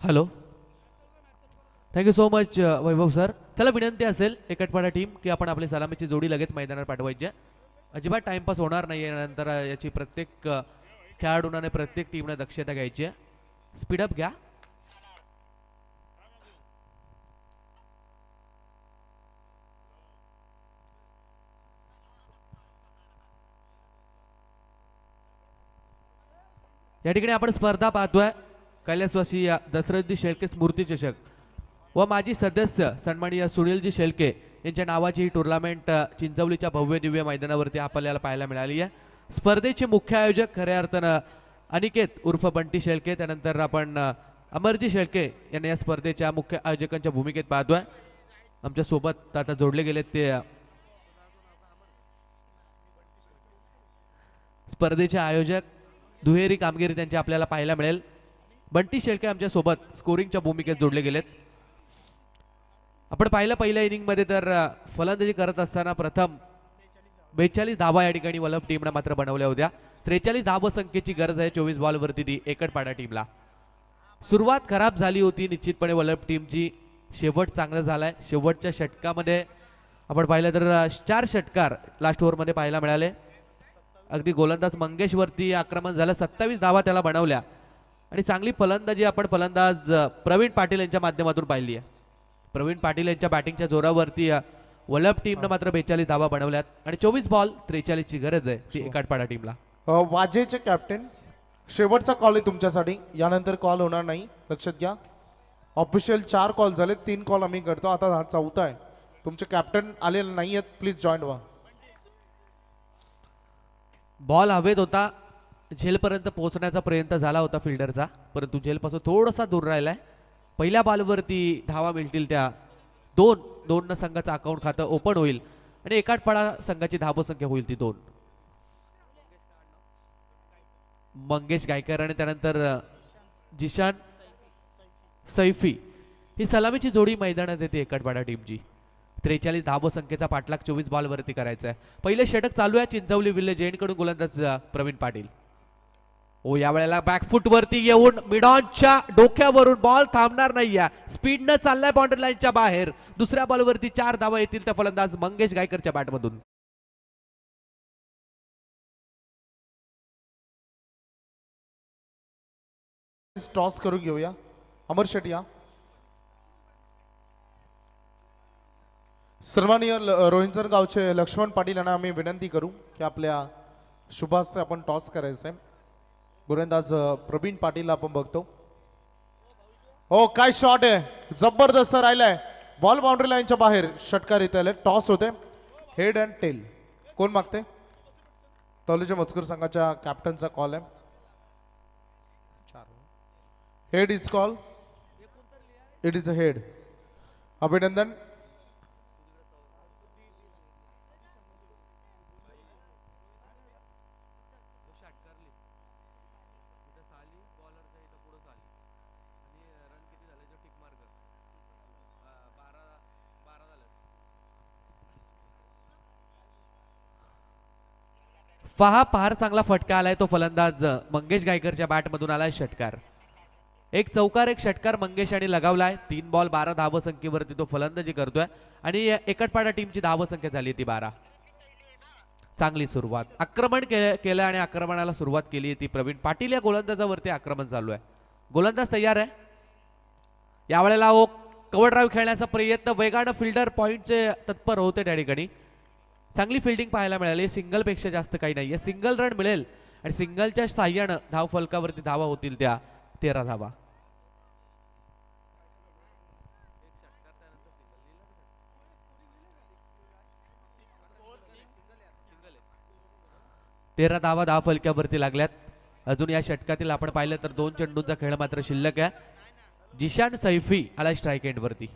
Hello, thank you so much Vaibhav sir. चला विनंती असेल एकटपाडा टीम की आपण आपली सलामीची जोडी लगेच मैदानात पाठवायची आहे. अजिबात टाइमपास होणार नाही आहे. नंतर याची प्रत्येक खेळाडूने प्रत्येक टीमने दक्षता घ्यायची आहे. स्पीडअप घ्या. या ठिकाणी आपण स्पर्धा पाहतोय कैलासवासी दशरथजी शेळके स्मृती चषक व माजी सदस्य सन्माननीय सुनीलजी शेळके यांच्या नावाची ही टुर्नामेंट चिंचवलीच्या भव्य दिव्य मैदानावरती आपल्याला पाहायला मिळाली आहे. स्पर्धेचे मुख्य आयोजक खऱ्या अर्थानं अनिकेत उर्फ बंटी शेळके, त्यानंतर आपण अमरजी शेळके यांना या स्पर्धेच्या मुख्य आयोजकांच्या भूमिकेत पाहतोय. आमच्या सोबत आता जोडले गेलेत ते स्पर्धेचे आयोजक. दुहेरी कामगिरी त्यांची आपल्याला पाहायला मिळेल. बंटी शेळके आमच्या सोबत स्कोरिंगच्या भूमिकेत जोडले गेलेत. आपण पाहिलं पहिल्या इनिंग मध्ये तर फलंदाजी करत असताना प्रथम 42 धावा या ठिकाणी वल्लभ टीमने मात्र बनवल्या होत्या. 43 धाव संख्येची गरज आहे 24 बॉलवरती ती एकटपाडा टीमला. सुरुवात खराब झाली होती निश्चितपणे वल्लभ टीमची. शेवट चांगला झालाय. शेवटच्या षटकामध्ये आपण पाहिलं तर 4 षटकार लास्ट ओव्हरमध्ये पाहायला मिळाले. अगदी गोलंदाज मंगेशवरती आक्रमण झालं. 27 धावा त्याला बनवल्या आणि चांगली फलंदाजी आपण फलंदाज प्रवीण पाटील यांच्या माध्यमातून पाहिली आहे. प्रवीण पाटील यांच्या बॅटिंगच्या जोरावरती वल्लभ टीमने मात्र 42 धावा बनवल्यात आणि 24 बॉल 43 ची गरज आहे ती एकटपाडा टीमला. वाजेचे कॅप्टन शेवटचा कॉल आहे तुमच्यासाठी. यानंतर कॉल होणार नाही, लक्षात घ्या. ऑफिशियल 4 कॉल झाले, 3 कॉल आम्ही करतो. आता हा 4था आहे. तुमचे कॅप्टन आलेले नाही आहेत, प्लीज जॉईन व्हा. बॉल हवेत होता. झेलपर्यंत पोहोचण्याचा प्रयत्न झाला होता फिल्डरचा, परंतु झेलपासून थोडासा दूर राहिलाय. पहिल्या बॉलवरती धावा मिळतील त्या दोन संघाचं अकाउंट खातं ओपन होईल आणि एकाटपाडा संघाची धावसंख्या होईल ती 2. मंगेश गायकर आणि त्यानंतर जिशान सैफी ही सलामीची जोडी मैदानात येते एकाटपाडा टीमची. 43 धावसंख्येचा पाठलाग 24 बॉलवरती करायचा आहे. पहिले षटक चालू आहे चिंचवली विलेज एंडकडून गोलंदाज प्रवीण पाटील. ओ या वेळेला बॅकफुट वरती येऊन मिडॉनच्या डोक्यावरून बॉल थांबणार नाहीये, स्पीडनं चाललाय बाउंड्री लाईनच्या बाहेर. दुसऱ्या बॉलवरती 4 धावा येतील त्या फलंदाज मंगेश गायकरच्या बॅटमधून. टॉस करून घेऊया. अमर शेट या. सन्माननीय रोहिंजन गावचे लक्ष्मण पाटील यांना आम्ही विनंती करू की आपल्या शुभास आपण टॉस करायचं आहे. गोलंदाज प्रवीण पाटील आपण बघतो. हो काय शॉट आहे, जबरदस्त राहिलाय. बॉल बाउंड्री लाईनच्या बाहेर षटकार येत आले. टॉस होते हेड अँड टेल. कोण मागते? तौलीच्या मजकूर संघाच्या कॅप्टनचा कॉल आहे. Head is call. It is a head. अभिनंदन. पहा फार चांगला फटका आलाय तो फलंदाज मंगेश गायकरच्या बॅटमधून आलाय षटकार. एक चौकार एक षटकार मंगेश आणि लगावलाय. 3 बॉल 12 धावसंख्येवरती तो फलंदाजी करतोय आणि एकटपाडा टीमची धावसंख्या झाली ती 12. चांगली सुरुवात, आक्रमण केलं आणि आक्रमणाला सुरुवात केली ती प्रवीण पाटील या गोलंदाजावरती आक्रमण चालू आहे. गोलंदाज तयार आहे. यावेळेला कव्हर ड्राईव्ह खेळण्याचा प्रयत्न, वेगानं फिल्डर पॉइंटचे तत्पर होते त्या ठिकाणी. चांगली फिल्डिंग पाहायला मिळाली. सिंगल पेक्षा जास्त काही नाहीये. सिंगल रन मिळेल आणि सिंगलच्या साह्यानं धाव फलकावरती धावा होतील त्या 13 धावा. धावा धाव फलकावरती लागल्यात. अजून या षटकातील आपण पाहिलं तर 2 चेंडूंचा खेळ मात्र शिल्लक आहे. जिशान सैफी आला स्ट्राईक एंड वरती.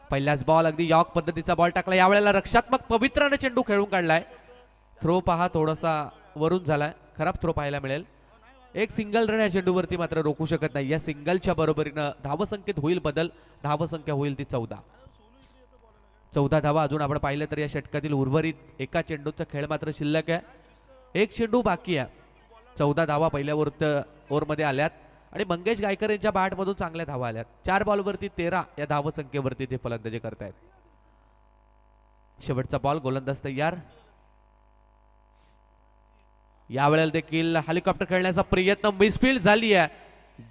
पहिल्याच बॉल अगदी यॉर्क पद्धतीचा बॉल टाकला. यावेळेला रक्षात्मक पवित्राने चेंडू खेळून काढलाय. थ्रो पहा थोडासा वरून झालाय, खराब थ्रो पाहायला मिळेल. एक सिंगल रन या चेंडूवरती मात्र रोखू शकत नाही. या सिंगलच्या बरोबरीनं धावसंख्येत होईल बदल. धावसंख्या होईल ती 14 धावा. अजून आपण पाहिलं तर या षटकातील उर्वरित एका चेंडूचा खेळ मात्र शिल्लक आहे. एक चेंडू बाकी आहे. 14 धावा पहिल्या ओव्हरमध्ये आल्यात आणि मंगेश गायकर यांच्या बॅटमधून चांगल्या धावा आल्यात. 4 बॉलवरती 13 या धावसंख्येवरती ते फलंदाजी करतायत. शेवटचा बॉल. गोलंदाज तयार. यावेळेला देखील हेलिकॉप्टर खेळण्याचा प्रयत्न मिसफील्ड झाली आहे.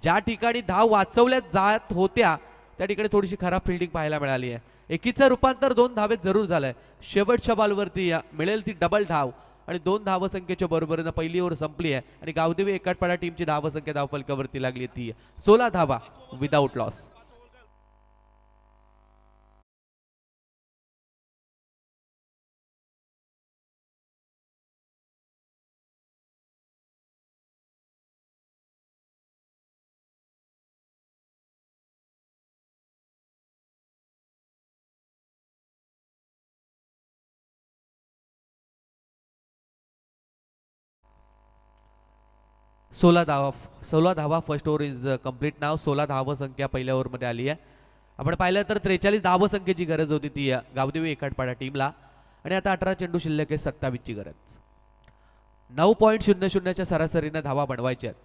ज्या ठिकाणी धाव वाचवल्या जात होत्या त्या ठिकाणी थोडीशी खराब फिल्डिंग पाहायला मिळाली आहे. एकीचं रूपांतर 2 धावेत जरूर झालंय. शेवटच्या बॉलवरती मिळेल ती डबल धाव आणि 2 धावसंख्येच्या बरोबरीनं पहिली ओव्हर संपली आहे आणि गावदेवी एकटपाडा टीमची धावसंख्या धावफलकावरती लागली ती 16 धावा विदाउट लॉस. सोळा धावा फर्स्ट ओव्हर इज कंप्लीट नाव. 16 धावसंख्या पहिल्या ओव्हरमध्ये आली आहे. आपण पाहिलं तर 43 धावसंख्येची गरज होती ती गावदेवी एकटपाडा टीमला आणि आता 18 चेंडू शिल्लक आहे. 27ची गरज. 9.00च्या सरासरीनं धावा बनवायच्या आहेत.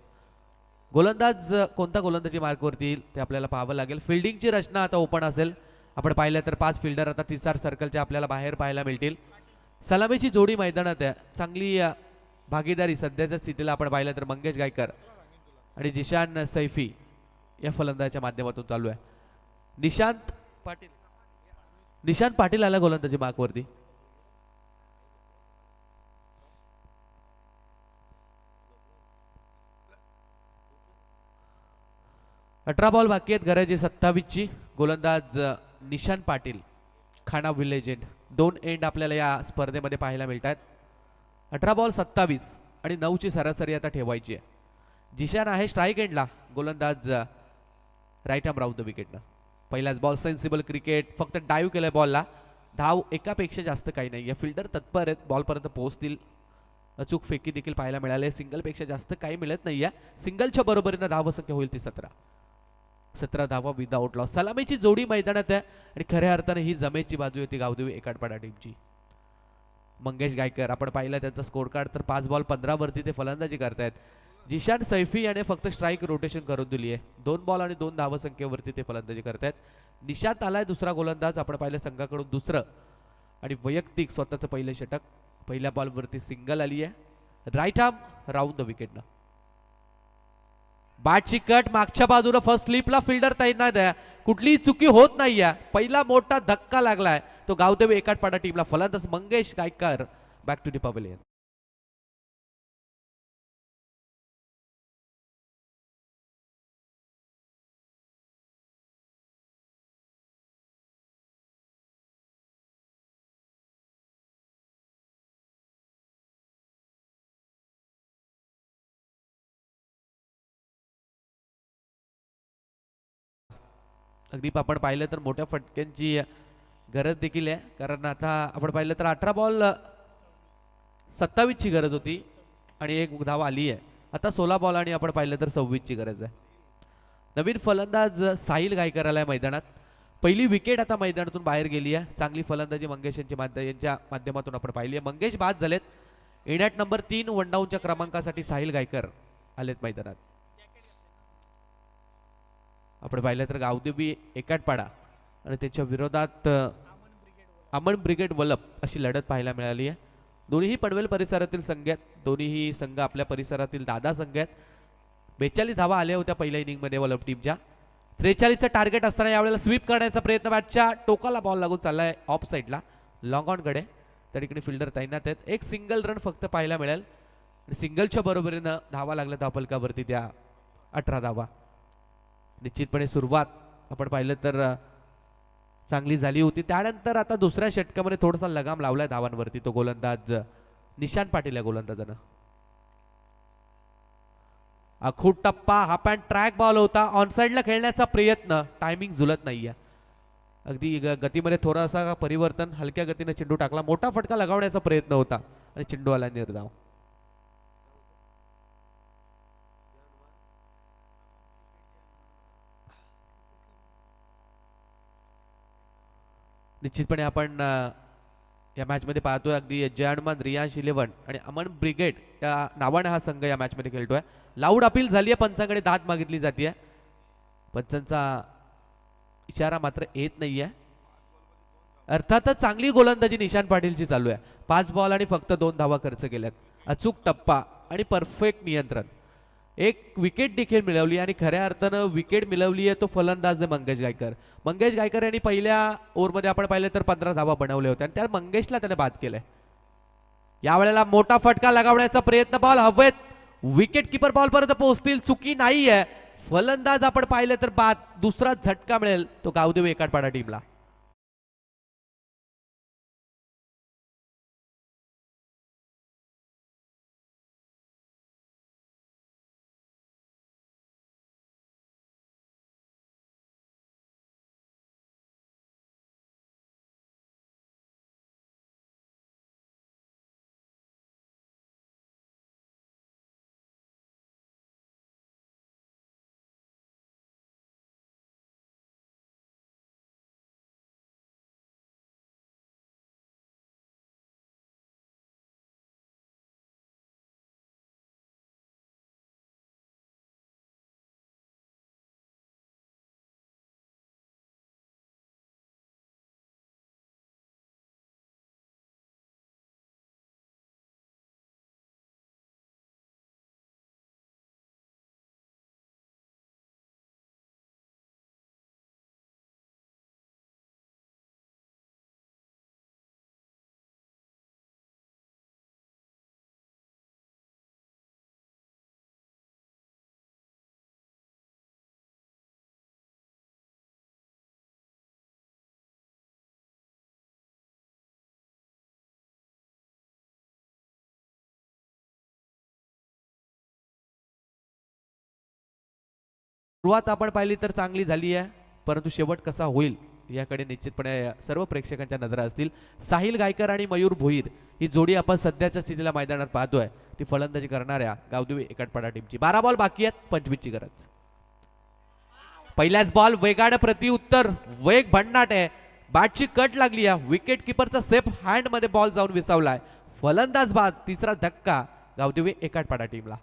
गोलंदाज कोणता गोलंदाजी मार्कवरती येईल ते आपल्याला पाहावं लागेल. फिल्डिंगची रचना आता ओपन असेल. आपण पाहिलं तर 5 फिल्डर आता 30 सर्कलच्या आपल्याला बाहेर पाहायला मिळतील. सलामीची जोडी मैदानात आहे. चांगली भागीदारी सध्याच्या स्थितीला आपण पाहिलं तर मंगेश गायकर आणि जिशान सैफी या फलंदाजाच्या माध्यमातून चालू आहे. निशांत पाटील आला गोलंदाजी मार्कवरती. अठरा बॉल बाकी आहेत गरजे 27ची. गोलंदाज निशांत पाटील, खाना विलेज एंड. 2 एंड आपल्याला या स्पर्धेमध्ये पाहायला मिळतात. 18 बॉल 27. आणि 9ची सरासरी आता ठेवायची आहे. जिशान आहे स्ट्राईक एंडला, गोलंदाज राईट आर्म राऊंड द विकेटनं. पहिलाच बॉल सेन्सिबल क्रिकेट, फक्त डाईव्ह केलाय बॉलला. धाव एकापेक्षा जास्त काही नाही. या फिल्डर तत्पर आहेत, बॉलपर्यंत पोहोचतील. अचूक फेकी देखील पाहायला मिळाले. सिंगलपेक्षा जास्त काही मिळत नाही आहे. सिंगलच्या बरोबरीनं धावसंख्या होईल ती 17 धावा विदाउट लॉस. सलामीची जोडी मैदानात आहे आणि खऱ्या अर्थाने ही जमेची बाजू होती गावदेवी एकाडपाडा टीमची. मंगेश गायकर आपण पाहिलं त्यांचा स्कोर कार्ड, तर 5 बॉल 15 वरती ते फलंदाजी करतायत. जिशान सैफी याने फक्त स्ट्राईक रोटेशन करून दिली आहे. 2 बॉल आणि 2 धावसंख्येवरती ते फलंदाजी करतायत. निशांत आलाय दुसरा गोलंदाज, आपण पाहिलं संघाकडून दुसरं आणि वैयक्तिक स्वतःचं पहिलं षटक. पहिल्या बॉलवरती सिंगल आली आहे. राईट आर्म राऊंड द विकेटनं. बॅटची कट मागच्या बाजूला फर्स्ट स्लिपला फिल्डर तैनात आहे. कुठलीही चुकी होत नाहीये. पहिला मोठा धक्का लागलाय तो गावदेवी एकाडपाडा टीमला. फलंदाज Mangesh Gaikar back to the pavilion. अगदी आपण पाहिलं तर मोठ्या फटक्यांची गरज देखील आहे, कारण आता आपण पाहिलं तर 18 बॉल 27ची गरज होती आणि एक धाव आली आहे. आता 16 बॉल आणि आपण पाहिलं तर 26ची गरज आहे. नवीन फलंदाज साहिल गायकर आलाय मैदानात. पहिली विकेट आता मैदानातून बाहेर गेली आहे. चांगली फलंदाजी मंगेश यांच्या माध्यमातून आपण पाहिली आहे. मंगेश बाद झालेत. एनॅट नंबर 3 वनडाऊनच्या क्रमांकासाठी साहिल गायकर आलेत मैदानात. आपण पाहिलं तर गावदेवी एकाडपाडा आणि त्याच्या विरोधात अमन ब्रिगेड वलप अशी लढत पाहायला मिळाली आहे. दोन्हीही पनवेल परिसरातील संघ आहेत. दोन्हीही संघ आपल्या परिसरातील दादा संघ आहेत. 42 धावा आल्या होत्या पहिल्या इनिंगमध्ये वलप टीमच्या. 43चं टार्गेट असताना यावेळेला स्वीप करण्याचा प्रयत्न, बॅटच्या टोकाला बॉल लागून चाललाय ऑफ साईडला लॉंग ऑनकडे. तर इकडे फिल्डर तैनात आहेत. एक सिंगल रन फक्त पाहायला मिळेल. सिंगलच्या बरोबरीनं धावा लागल्या धावफलकावरती त्या 18 धावा. निश्चितपणे सुरुवात आपण पाहिलं तर चांगली झाली होती. त्यानंतर आता दुसऱ्या षटकामध्ये थोडासा लगाम लावलाय धावांवरती तो गोलंदाज निशांत पाटील या गोलंदाजानं. अखूट टप्पा, हाफ अँड ट्रॅक बॉल होता. ऑनसाइडला खेळण्याचा प्रयत्न, टायमिंग झुलत नाहीये. अगदी गतीमध्ये थोडासा परिवर्तन, हलक्या गतीने चेंडू टाकला. मोठा फटका लगावण्याचा प्रयत्न होता आणि चेंडू आला निर्धाव. निश्चितपणे आपण या मॅचमध्ये पाहतोय अगदी जयहनुमान रियांश 11 आणि अमन ब्रिगेड या नावाने हा संघ या मॅचमध्ये खेळतोय. लाऊड अपील झाली आहे, पंचांकडे दाद मागितली जाते. पंचांचा इशारा मात्र येत नाहीये. अर्थातच चांगली गोलंदाजी निशांत पाटीलची चालू आहे. 5 बॉल आणि फक्त 2 धावा खर्च केल्यात. अचूक टप्पा आणि परफेक्ट नियंत्रण. एक विकेट देखील मिळवली आणि खऱ्या अर्थानं विकेट मिळवली आहे तो फलंदाज मंगेश गायकर. मंगेश गायकर यांनी पहिल्या ओव्हरमध्ये आपण पाहिलं तर 15 धावा बनवले होते आणि त्या मंगेशला त्याने बाद केलंय. यावेळेला मोठा फटका लगावण्याचा प्रयत्न, बॉल हवेत, विकेट किपर बॉल पर्यंत पोहोचतील, चुकी नाहीये. फलंदाज आपण पाहिलं तर बाद. दुसरा झटका मिळेल तो गावदेवी एकाडपाडा टीमला. सुरुवात आपण पाहिली तर चांगली झाली आहे, परंतु शेवट कसा होईल याकडे निश्चितपणे सर्व प्रेक्षकांच्या नजरा असतील. साहिल गायकर आणि मयूर भोईर ही जोडी आपण सध्याच्या स्थितीला मैदानात पाहतोय, ती फलंदाजी करणाऱ्या गावदेवी एकटपाडा टीमची. 12 बॉल बाकी आहेत, 25 ची गरज. पहिल्याच बॉल वेगाड प्रतिउत्तर, वेग भन्नाट आहे, बॅटची कट लागली आहे, विकेट किपरचा सेफ हँड मध्ये बॉल जाऊन विसावलाय. फलंदाज बाद, तिसरा धक्का गावदेवी एकटपाडा टीमला.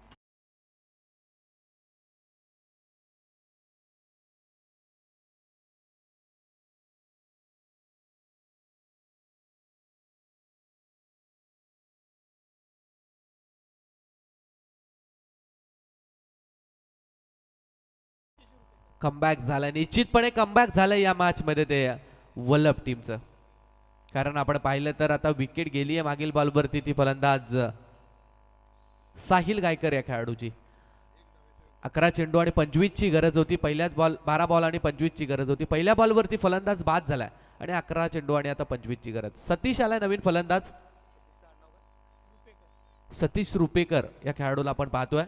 कमबॅक झालं, निश्चितपणे कमबॅक झालं या मॅच मध्ये ते वल्लभ टीमचं. कारण आपण पाहिलं तर आता विकेट गेली आहे मागील बॉलवरती, ती फलंदाज साहिल गायकर या खेळाडूची. 11 चेंडू आणि 25 ची गरज होती. पहिल्याच बॉल 12 बॉल आणि 25 ची गरज होती. पहिल्या बॉलवरती फलंदाज बाद झालाय आणि 11 चेंडू आणि आता 25 ची गरज. सतीश आलाय नवीन फलंदाज, सतीश रुपेकर या खेळाडूला आपण पाहतोय.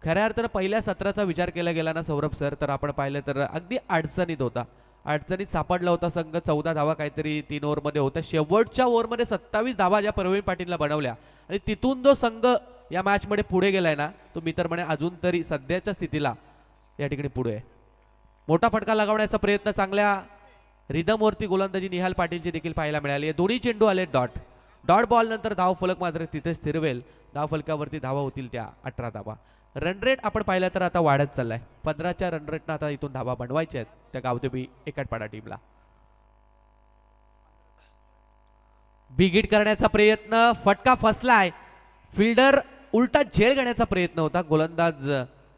खऱ्या अर्थानं पहिल्या सत्राचा विचार केला गेला ना सौरभ सर, तर आपण पाहिलं तर अगदी अडचणीत होता, अडचणीत सापडला होता संघ. 14 धावा काहीतरी 3 ओव्हरमध्ये होत्या. शेवटच्या ओव्हरमध्ये 27 धावा ज्या प्रवीण पाटीलला बनवल्या आणि तिथून जो संघ या मॅचमध्ये पुढे गेलाय ना, तो मी तर म्हणे अजून तरी सध्याच्या स्थितीला या ठिकाणी पुढे आहे. मोठा फटका लगावण्याचा प्रयत्न, चांगल्या रिदमवरती गोलंदाजी निहाल पाटीलची देखील पाहायला मिळाली आहे. दोन्ही चेंडू आले डॉट. डॉट बॉल नंतर धाव फलक मात्र तिथे स्थिरवेल. धाव फलकावरती धावा होतील त्या 18 धावा. रन रेट आपण पाहिलं तर आता वाढत चाललाय. 15च्या रन रेटनं आता इथून धावा बनवायच्या आहेत त्या गावदेवी एकटपाडा टीमला. बिग हिट करण्याचा प्रयत्न, फटका फसलाय. फिल्डर उलटा झेल घेण्याचा प्रयत्न होता, गोलंदाज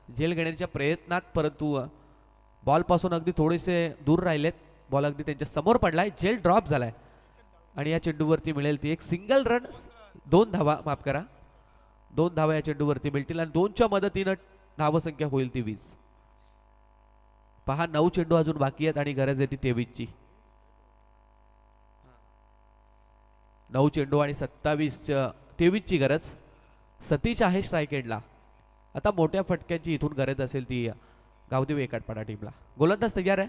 झेल घेण्याच्या प्रयत्नात, परंतु बॉल पासून अगदी थोडेसे दूर राहिलेत. बॉल अगदी त्यांच्या समोर पडलाय, झेल ड्रॉप झालाय आणि या चेंडूवरती मिळेल ती एक सिंगल रन. 2 धावा, माफ करा, 2 धावा या चेंडूवरती मिळतील आणि 2च्या मदतीनं धावसंख्या होईल ती 20. पहा 9 चेंडू अजून बाकी आहेत आणि गरज आहे ती 23 ची. 9 चेंडू आणि 23 ची गरज. सतीश आहे स्ट्राईक एंडला. आता मोठ्या फटक्यांची इथून गरज असेल ती गावदेवी एकटपाडा टीमला. गोलंदाज तयार आहे.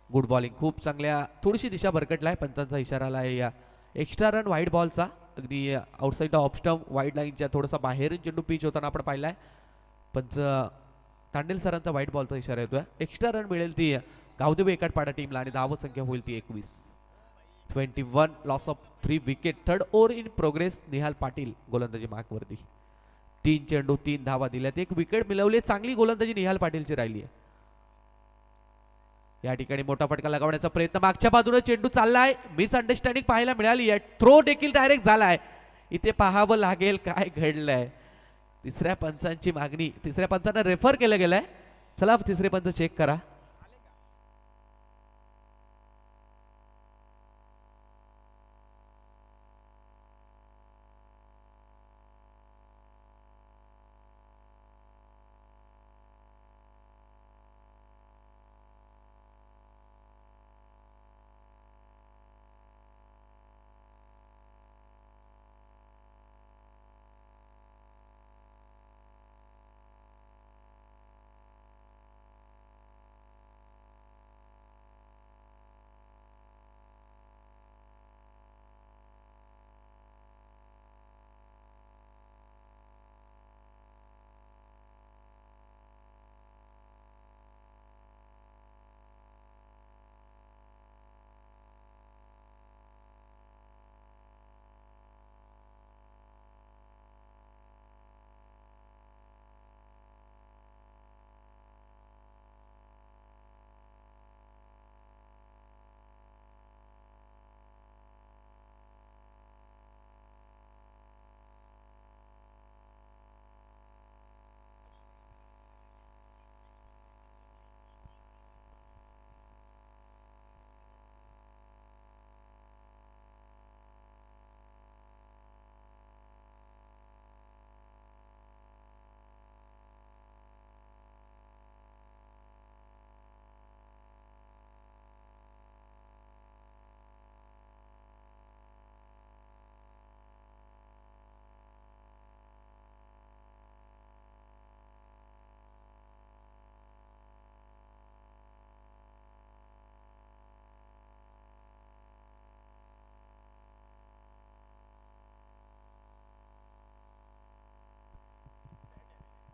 गुड बॉलिंग, खूप चांगल्या. थोडीशी दिशा भरकटलाय, पंचांचा इशारा आलाय या एक्स्ट्रा रन वाईड बॉलचा. अगदी आउटसाइड ऑफ स्टंप वाईड लाईनच्या थोडासा बाहेरून चेंडू पिच होताना आपण पाहिलाय. पंच तांडेल सरांचा वाईड बॉलचा इशारा येतोय. एक्स्ट्रा रन मिळेल ती गावदेवी एकटपाडा टीमला आणि धाव संख्या होईल ती 21. 21 loss of 3 wicket. Third over in progress. Nihal Patil गोलंदाजी मार्कवरती. 3 चेंडू 3 धावा दिल्यात, 1 विकेट मिळवली. चांगली गोलंदाजी निहाल पाटीलची राहिली आहे. या ठिकाणी मोठा फटका लगावण्याचा प्रयत्न, मागच्या बाजूने चेंडू चाललाय, मिसअंडरस्टँडिंग पाहायला मिळाली आहे. थ्रो देखील डायरेक्ट झालाय. इथे पाहावं लागेल काय घडलंय. तिसऱ्या पंचांची मागणी, तिसऱ्या पंचांना रेफर केलं गेलंय. चला तिसरे पंच चेक करा.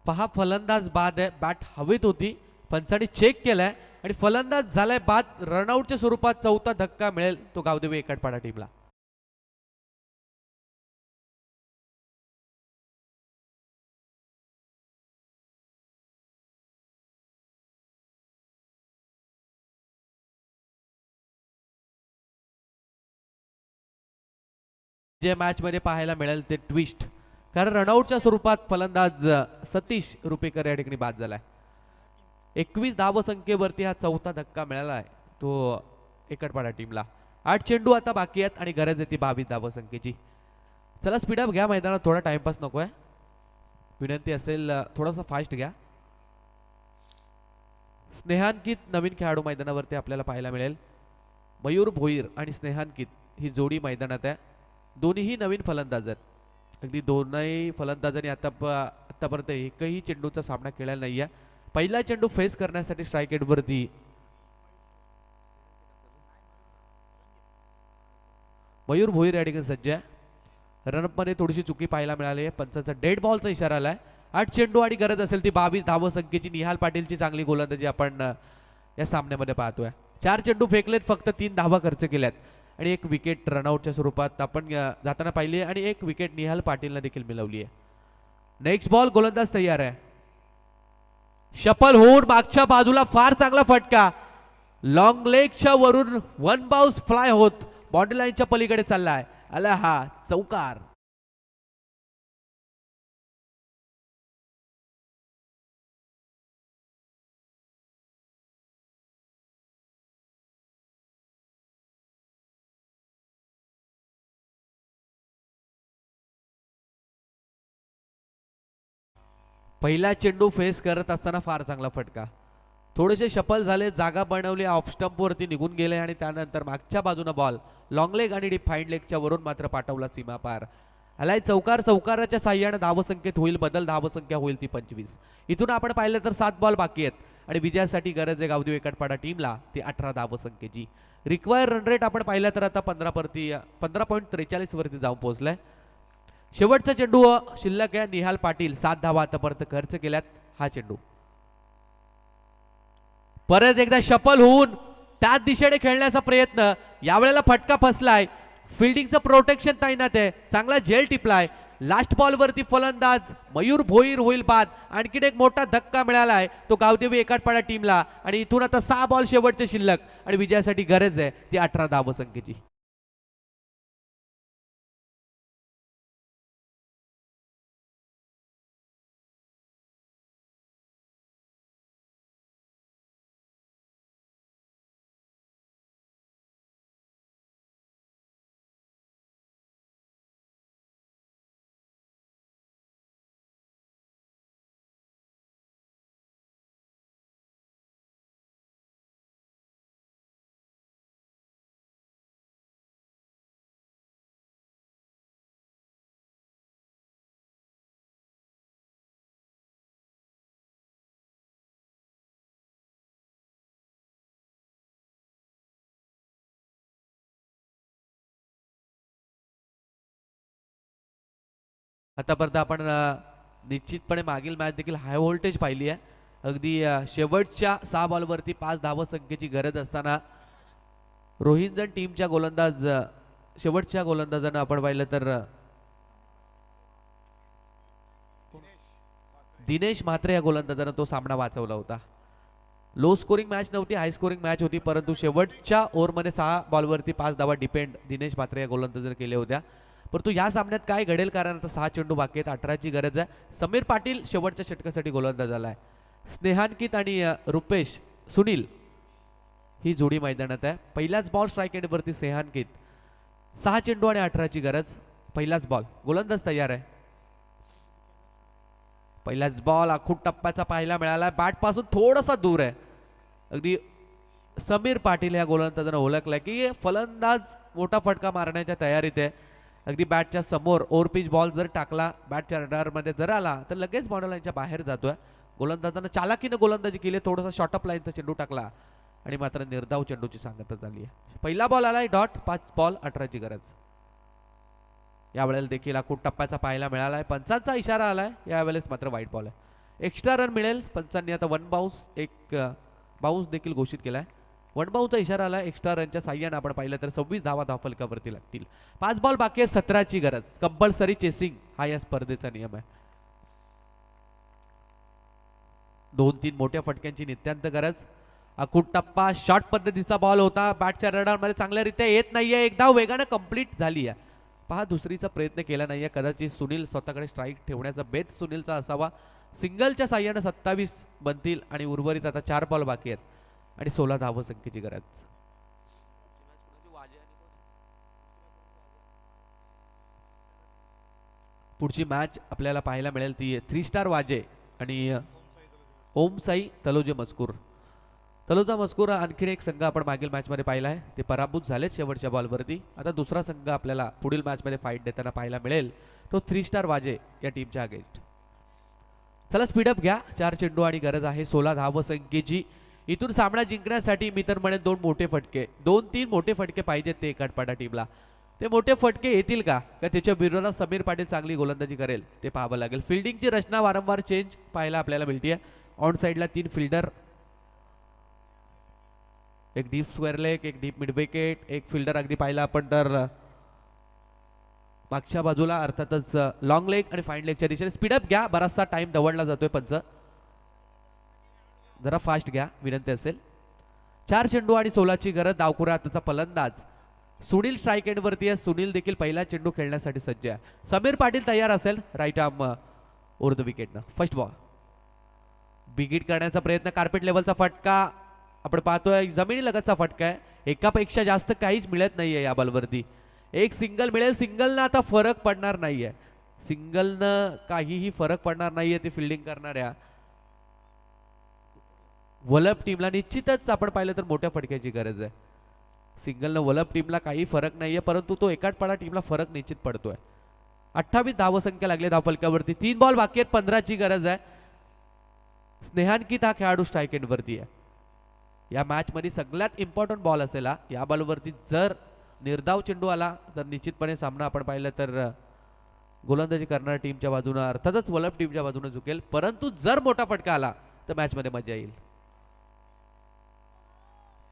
पहा फलंदाज बाद आहे, बॅट हवेत होती, पंचाने चेक केलाय आणि फलंदाज झालाय बाद. रनआउटच्या स्वरूपात चौथा धक्का मिळेल तो गावदेवी एकटपाडा टीमला. जे मॅच मध्ये पाहायला मिळेल ते ट्विस्ट, कारण रनआउटच्या स्वरूपात फलंदाज सतीश रुपेकर या ठिकाणी बाद झालाय. 21 धावसंख्येवरती हा चौथा धक्का मिळाला आहे तो एकटपाडा टीमला. 8 चेंडू आता बाकी आहेत आणि गरज आहे ती 22 धावसंख्येची. चला स्पीडअप घ्या, मैदानात थोडा टाइमपास नकोय, विनंती असेल थोडासा फास्ट घ्या. स्नेहांकित नवीन खेळाडू मैदानावरती आपल्याला पाहायला मिळेल. मयूर भोईर आणि स्नेहांकित ही जोडी मैदानात आहे. दोन्हीही नवीन फलंदाज आहेत. अगदी दोनही फलंदाजांनी आतापर्यंत एकही चेंडूचा सामना केलेला नाहीये. पहिला चेंडू फेस करण्यासाठी स्ट्राईक रेटवरती मयूर भोईर या ठिकाणी सज्ज आहे. रनअपमध्ये थोडीशी चुकी पाहायला मिळाली आहे, पंचांचा डेड बॉलचा इशारा आलाय. 8 चेंडू आणि गरज असेल ती 22 धावसंख्येची. निहाल पाटीलची चांगली गोलंदाजी आपण या सामन्यामध्ये पाहतोय. 4 चेंडू फेकलेत, फक्त 3 धावा खर्च केल्यात आणि 1 विकेट रनआउटच्या स्वरूपात आपण जाताना पाहिली आणि 1 विकेट निहाल पाटीलला देखील मिळवली आहे. नेक्स्ट बॉल, गोलंदाज तयार आहे. शपल होऊन मागच्या बाजूला फार चांगला फटका, लॉंग लेगच्या वरून 1 बाउन्स फ्लाय होत बाउंड्री लाईनच्या पलीकडे चाललाय. आला हा चौकार. पहिला चेंडू फेस करत असताना फार चांगला फटका, थोडेसे शफल झाले, जागा बनवली, ऑफ स्टंप वरती निघून गेले आणि त्यानंतर मागच्या बाजूने बॉल लॉंग लेग आणि डीप फाईन लेगच्या वरून मात्र पाठवला सीमा पार. आलाय चौकार. चौकाराच्या साह्याने धावसंख्येत होईल बदल, धावसंख्या होईल ती 25. इथून आपण पाहिलं तर 7 बॉल बाकी आहेत आणि विजयासाठी गरज आहे गावदेवी एकटपाडा टीमला ती 18 धावसंख्येची. रिक्वायर रन रेट आपण पाहिलं तर आता 15.43 वरती जाऊन पोहोचलाय. शेवटचा चेंडू शिल्लक आहे. निहाल पाटील 7 धावा आतापर्यंत खर्च केल्यात. हा चेंडू परत एकदा शफल होऊन त्याच दिशेने खेळण्याचा प्रयत्न, यावेळेला फटका फसलाय. फिल्डिंगचं प्रोटेक्शन तैनात आहे, चांगला झेल टिपलाय. लास्ट बॉल वरती फलंदाज मयूर भोईर होईल बाद. आणखीन एक मोठा धक्का मिळालाय तो गावदेवी एकटपाडा टीमला आणि इथून आता 6 बॉल शेवटचे शिल्लक आणि विजयासाठी गरज आहे ती 18 धावसंख्येची. आतापर्यंत आपण निश्चितपणे मागील मॅच देखील हाय व्होल्टेज पाहिली आहे. अगदी शेवटच्या 6 बॉलवरती 5 धावसंख्येची गरज असताना रोहिंजन टीमच्या गोलंदाज शेवटच्या गोलंदाजांना आपण पाहिलं तर दिनेश म्हात्रे या गोलंदाजानं तो सामना वाचवला होता. लो स्कोरिंग मॅच नव्हती, हाय स्कोरिंग मॅच होती, परंतु शेवटच्या ओव्हरमध्ये 6 बॉलवरती 5 धावा डिपेंड दिनेश म्हात्रे या गोलंदाजाने केल्या होत्या. परंतु या सामन्यात काय घडेल, कारण आता 6 चेंडू बाकी आहेत, 18ची गरज आहे. समीर पाटील शेवटच्या षटकासाठी गोलंदाज आलाय. स्नेहांकित आणि रुपेश सुनील ही जोडी मैदानात आहे. पहिलाच बॉल स्ट्राईक एंडवरती स्नेहांकित. 6 चेंडू आणि 18ची गरज. पहिलाच बॉल, गोलंदाज तयार आहे. पहिलाच बॉल आखूट टप्प्याचा पाहायला मिळाला, बॅट पासून थोडासा दूर आहे. अगदी समीर पाटील या गोलंदाजानं ओळखलाय की फलंदाज मोठा फटका मारण्याच्या तयारीत आहे. अगदी बॅटच्या समोर ओव्हरपिच बॉल जर टाकला, बॅटच्या रडारमध्ये जर आला तर लगेच बॉर्डर लाईनच्या बाहेर जातोय. गोलंदाजानं चालाकीनं गोलंदाजी केली, थोडासा शॉर्ट अप लाईनचा चेंडू टाकला आणि मात्र निर्धाव चेंडूची सांगता झाली आहे. पहिला बॉल आलाय डॉट, 5 बॉल 18ची गरज. यावेळेला देखील आखूट टप्प्याचा पाहायला मिळालाय, पंचांचा इशारा आलाय, यावेळेस मात्र वाईट बॉल आहे. एक्स्ट्रा रन मिळेल. पंचांनी आता वन बाउन्स एक बाउन्स देखील घोषित केलाय. वन बाउन्सचा इशारा आला. एक्स्ट्रा रनच्या साह्याने आपण पाहिलं तर 26 धावा धावफलकावरती लागतील. 5 बॉल बाकी आहे, 17ची गरज. कंपल्सरी चेसिंग हा या स्पर्धेचा नियम आहे. 2-3 मोठ्या फटक्यांची नित्यांत गरज. अकुट टप्पा शॉर्ट पद्धतीचा बॉल होता. बॅटच्या रडारमध्ये चांगल्यारीत्या येत नाहीये. एक धाव वेगानं कंप्लीट झाली आहे. पहा दुसरीचा प्रयत्न केला नाहीये. कदाचित सुनील स्वतःकडे स्ट्राईक ठेवण्याचा बेत सुनीलचा असावा. सिंगलच्या साह्यानं 27 बनतील आणि उर्वरित आता 4 बॉल बाकी आहेत आणि 16 धावसंख्येची गरज. पुढची मॅच आपल्याला पाहायला मिळेल ती 3 स्टार वाजे आणि ओम साई तलोजे मजकूर. तलोजा मजकूर आणखीन एक संघ आपण मागील मॅचमध्ये पाहिला आहे. ते पराभूत झालेत शेवटच्या बॉलवरती. आता दुसरा संघ आपल्याला पुढील मॅचमध्ये फाईट देताना पाहायला मिळेल. तो 3 स्टार वाजे या टीमच्या अगेन्स्ट. चला स्पीडअप घ्या. 4 चेंडू आणि गरज आहे 16 धावसंख्येची. इथून सामना जिंकण्यासाठी मी तर म्हणेन 2 मोठे फटके पाहिजेत ते एकाडपाडा टीमला. ते मोठे फटके येतील का त्याच्या विरोधात समीर पाटील चांगली गोलंदाजी करेल ते पाहावं लागेल. फिल्डिंगची रचना वारंवार चेंज पाहायला आपल्याला मिळते. ऑन साईडला 3 फिल्डर, एक डीप स्क्वेअर लेग, एक डीप मिड विकेट, एक फिल्डर अगदी पाहिला आपण तर मागच्या बाजूला अर्थातच लॉंग लेग आणि फाईन लेगच्या दिशेने. स्पीडअप घ्या. बराचसा टाइम दवडला जातोय पंच. जरा फास्ट घ्या विनंती असेल. 4 चेंडू आणि 16ची गरज. डावखुरा हाताचा फलंदाज सुनील स्ट्राईक एंड वरती आहे. सुनील देखील पहिला चेंडू खेळण्यासाठी सज्ज आहे. समीर पाटील तयार असेल राईट आर्म ओव्हर द विकेटनं. फर्स्ट बॉल बिगिट करण्याचा प्रयत्न. कार्पेट लेवलचा फटका आपण पाहतोय. जमिनी लगतचा फटका आहे. एकापेक्षा जास्त काहीच मिळत नाहीये या बॉलवरती. एक सिंगल मिळेल. सिंगलनं आता फरक पडणार नाहीये. सिंगलनं काहीही फरक पडणार नाहीये. ते फिल्डिंग करणाऱ्या वलप टीमला निश्चितच आपण पाहिलं तर मोठ्या फटक्याची गरज आहे. सिंगलनं वलप टीमला काही फरक नाहीये, परंतु तो एकाडपाडा टीमला फरक निश्चित पडतोय. 28 धावसंख्या लागली धावफलकावरती. 3 बॉल बाकी आहेत. 15ची गरज आहे. स्नेहांकित हा खेळाडू स्ट्राईक एंड वरती आहे. या मॅच मध्ये सगळ्यात इम्पॉर्टंट बॉल असेल हा. या बॉलवरती जर निर्धाव चेंडू आला तर निश्चितपणे सामना आपण पाहिलं तर गोलंदाजी करणाऱ्या टीमच्या बाजूने अर्थातच वलप टीमच्या बाजूने झुकेल. परंतु जर मोठा फटका आला तर मॅच मध्ये मजा येईल.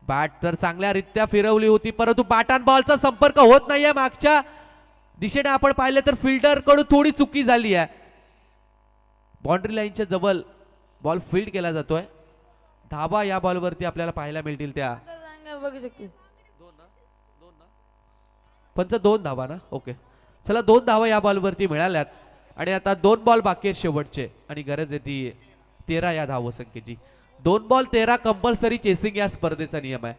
बॅट तर चांगल्यारीत्या फिरवली होती, परंतु बॅट आणि बॉलचा संपर्क होत नाहीये. मागच्या दिशेने आपण पाहिलं तर फिल्डर कडून थोडी चुकी झाली आहे. बाउंड्री लाईनच्या जवळ बॉल फील्ड केला जातोय. धाबा या बॉलवरती आपल्याला पाहायला मिळतील त्या बघू शकते. पंच 2 धावा ना. ओके चला 2 धावा या बॉलवरती मिळाल्यात आणि आता 2 बॉल बाकी आहेत शेवटचे आणि गरज आहे ती 13 या धावसंख्येची. 2 बॉल 13 कंपल्सरी चेसिंग या स्पर्धेचा नियम आहे.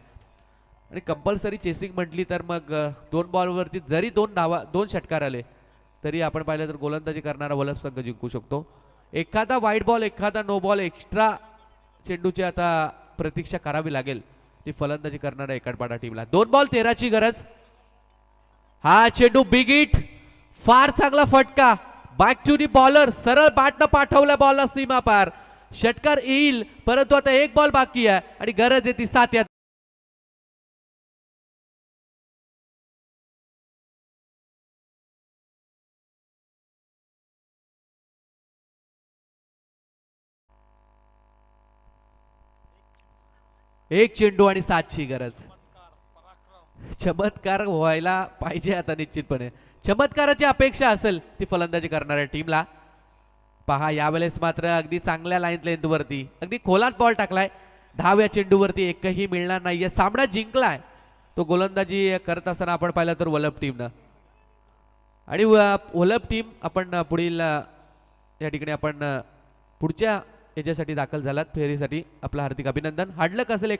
आणि कंपल्सरी चेसिंग म्हटली तर मग 2 बॉलवरती जरी 2 षटकार आले तरी आपण पाहिलं तर गोलंदाजी करणारा वलप संघ जिंकू शकतो. एखादा वाईट बॉल, एखादा नो बॉल, एक्स्ट्रा चेंडूची आता प्रतीक्षा करावी लागेल ती फलंदाजी करणाऱ्या एकाडपाडा टीमला. 2 बॉल 13ची गरज. हा चेंडू बिग हिट. फार चांगला फटका. Back to the bowler. सरळ बॅटनं पाठवला बॉलला सीमा पार. षटकार येईल, परंतु आता 1 बॉल बाकी आहे आणि गरज आहे ती 7 या. एक चेंडू आणि 7ची गरज. चमत्कार व्हायला पाहिजे आता निश्चितपणे. चमत्काराची अपेक्षा असेल ती फलंदाजी करणाऱ्या टीमला. पहा यावेळेस मात्र अगदी चांगल्या लाईन लेंथवरती अगदी खोलात बॉल टाकलाय. 10व्या चेंडूवरती एकही मिळणार नाहीये. सामना जिंकलाय तो गोलंदाजी करत असताना आपण पाहिलं तर वलप टीमनं. आणि वलप टीम आपण पुढील या ठिकाणी आपण पुढच्या याच्यासाठी दाखल झालात फेरीसाठी. आपलं हार्दिक अभिनंदन. हाडलक असेल एका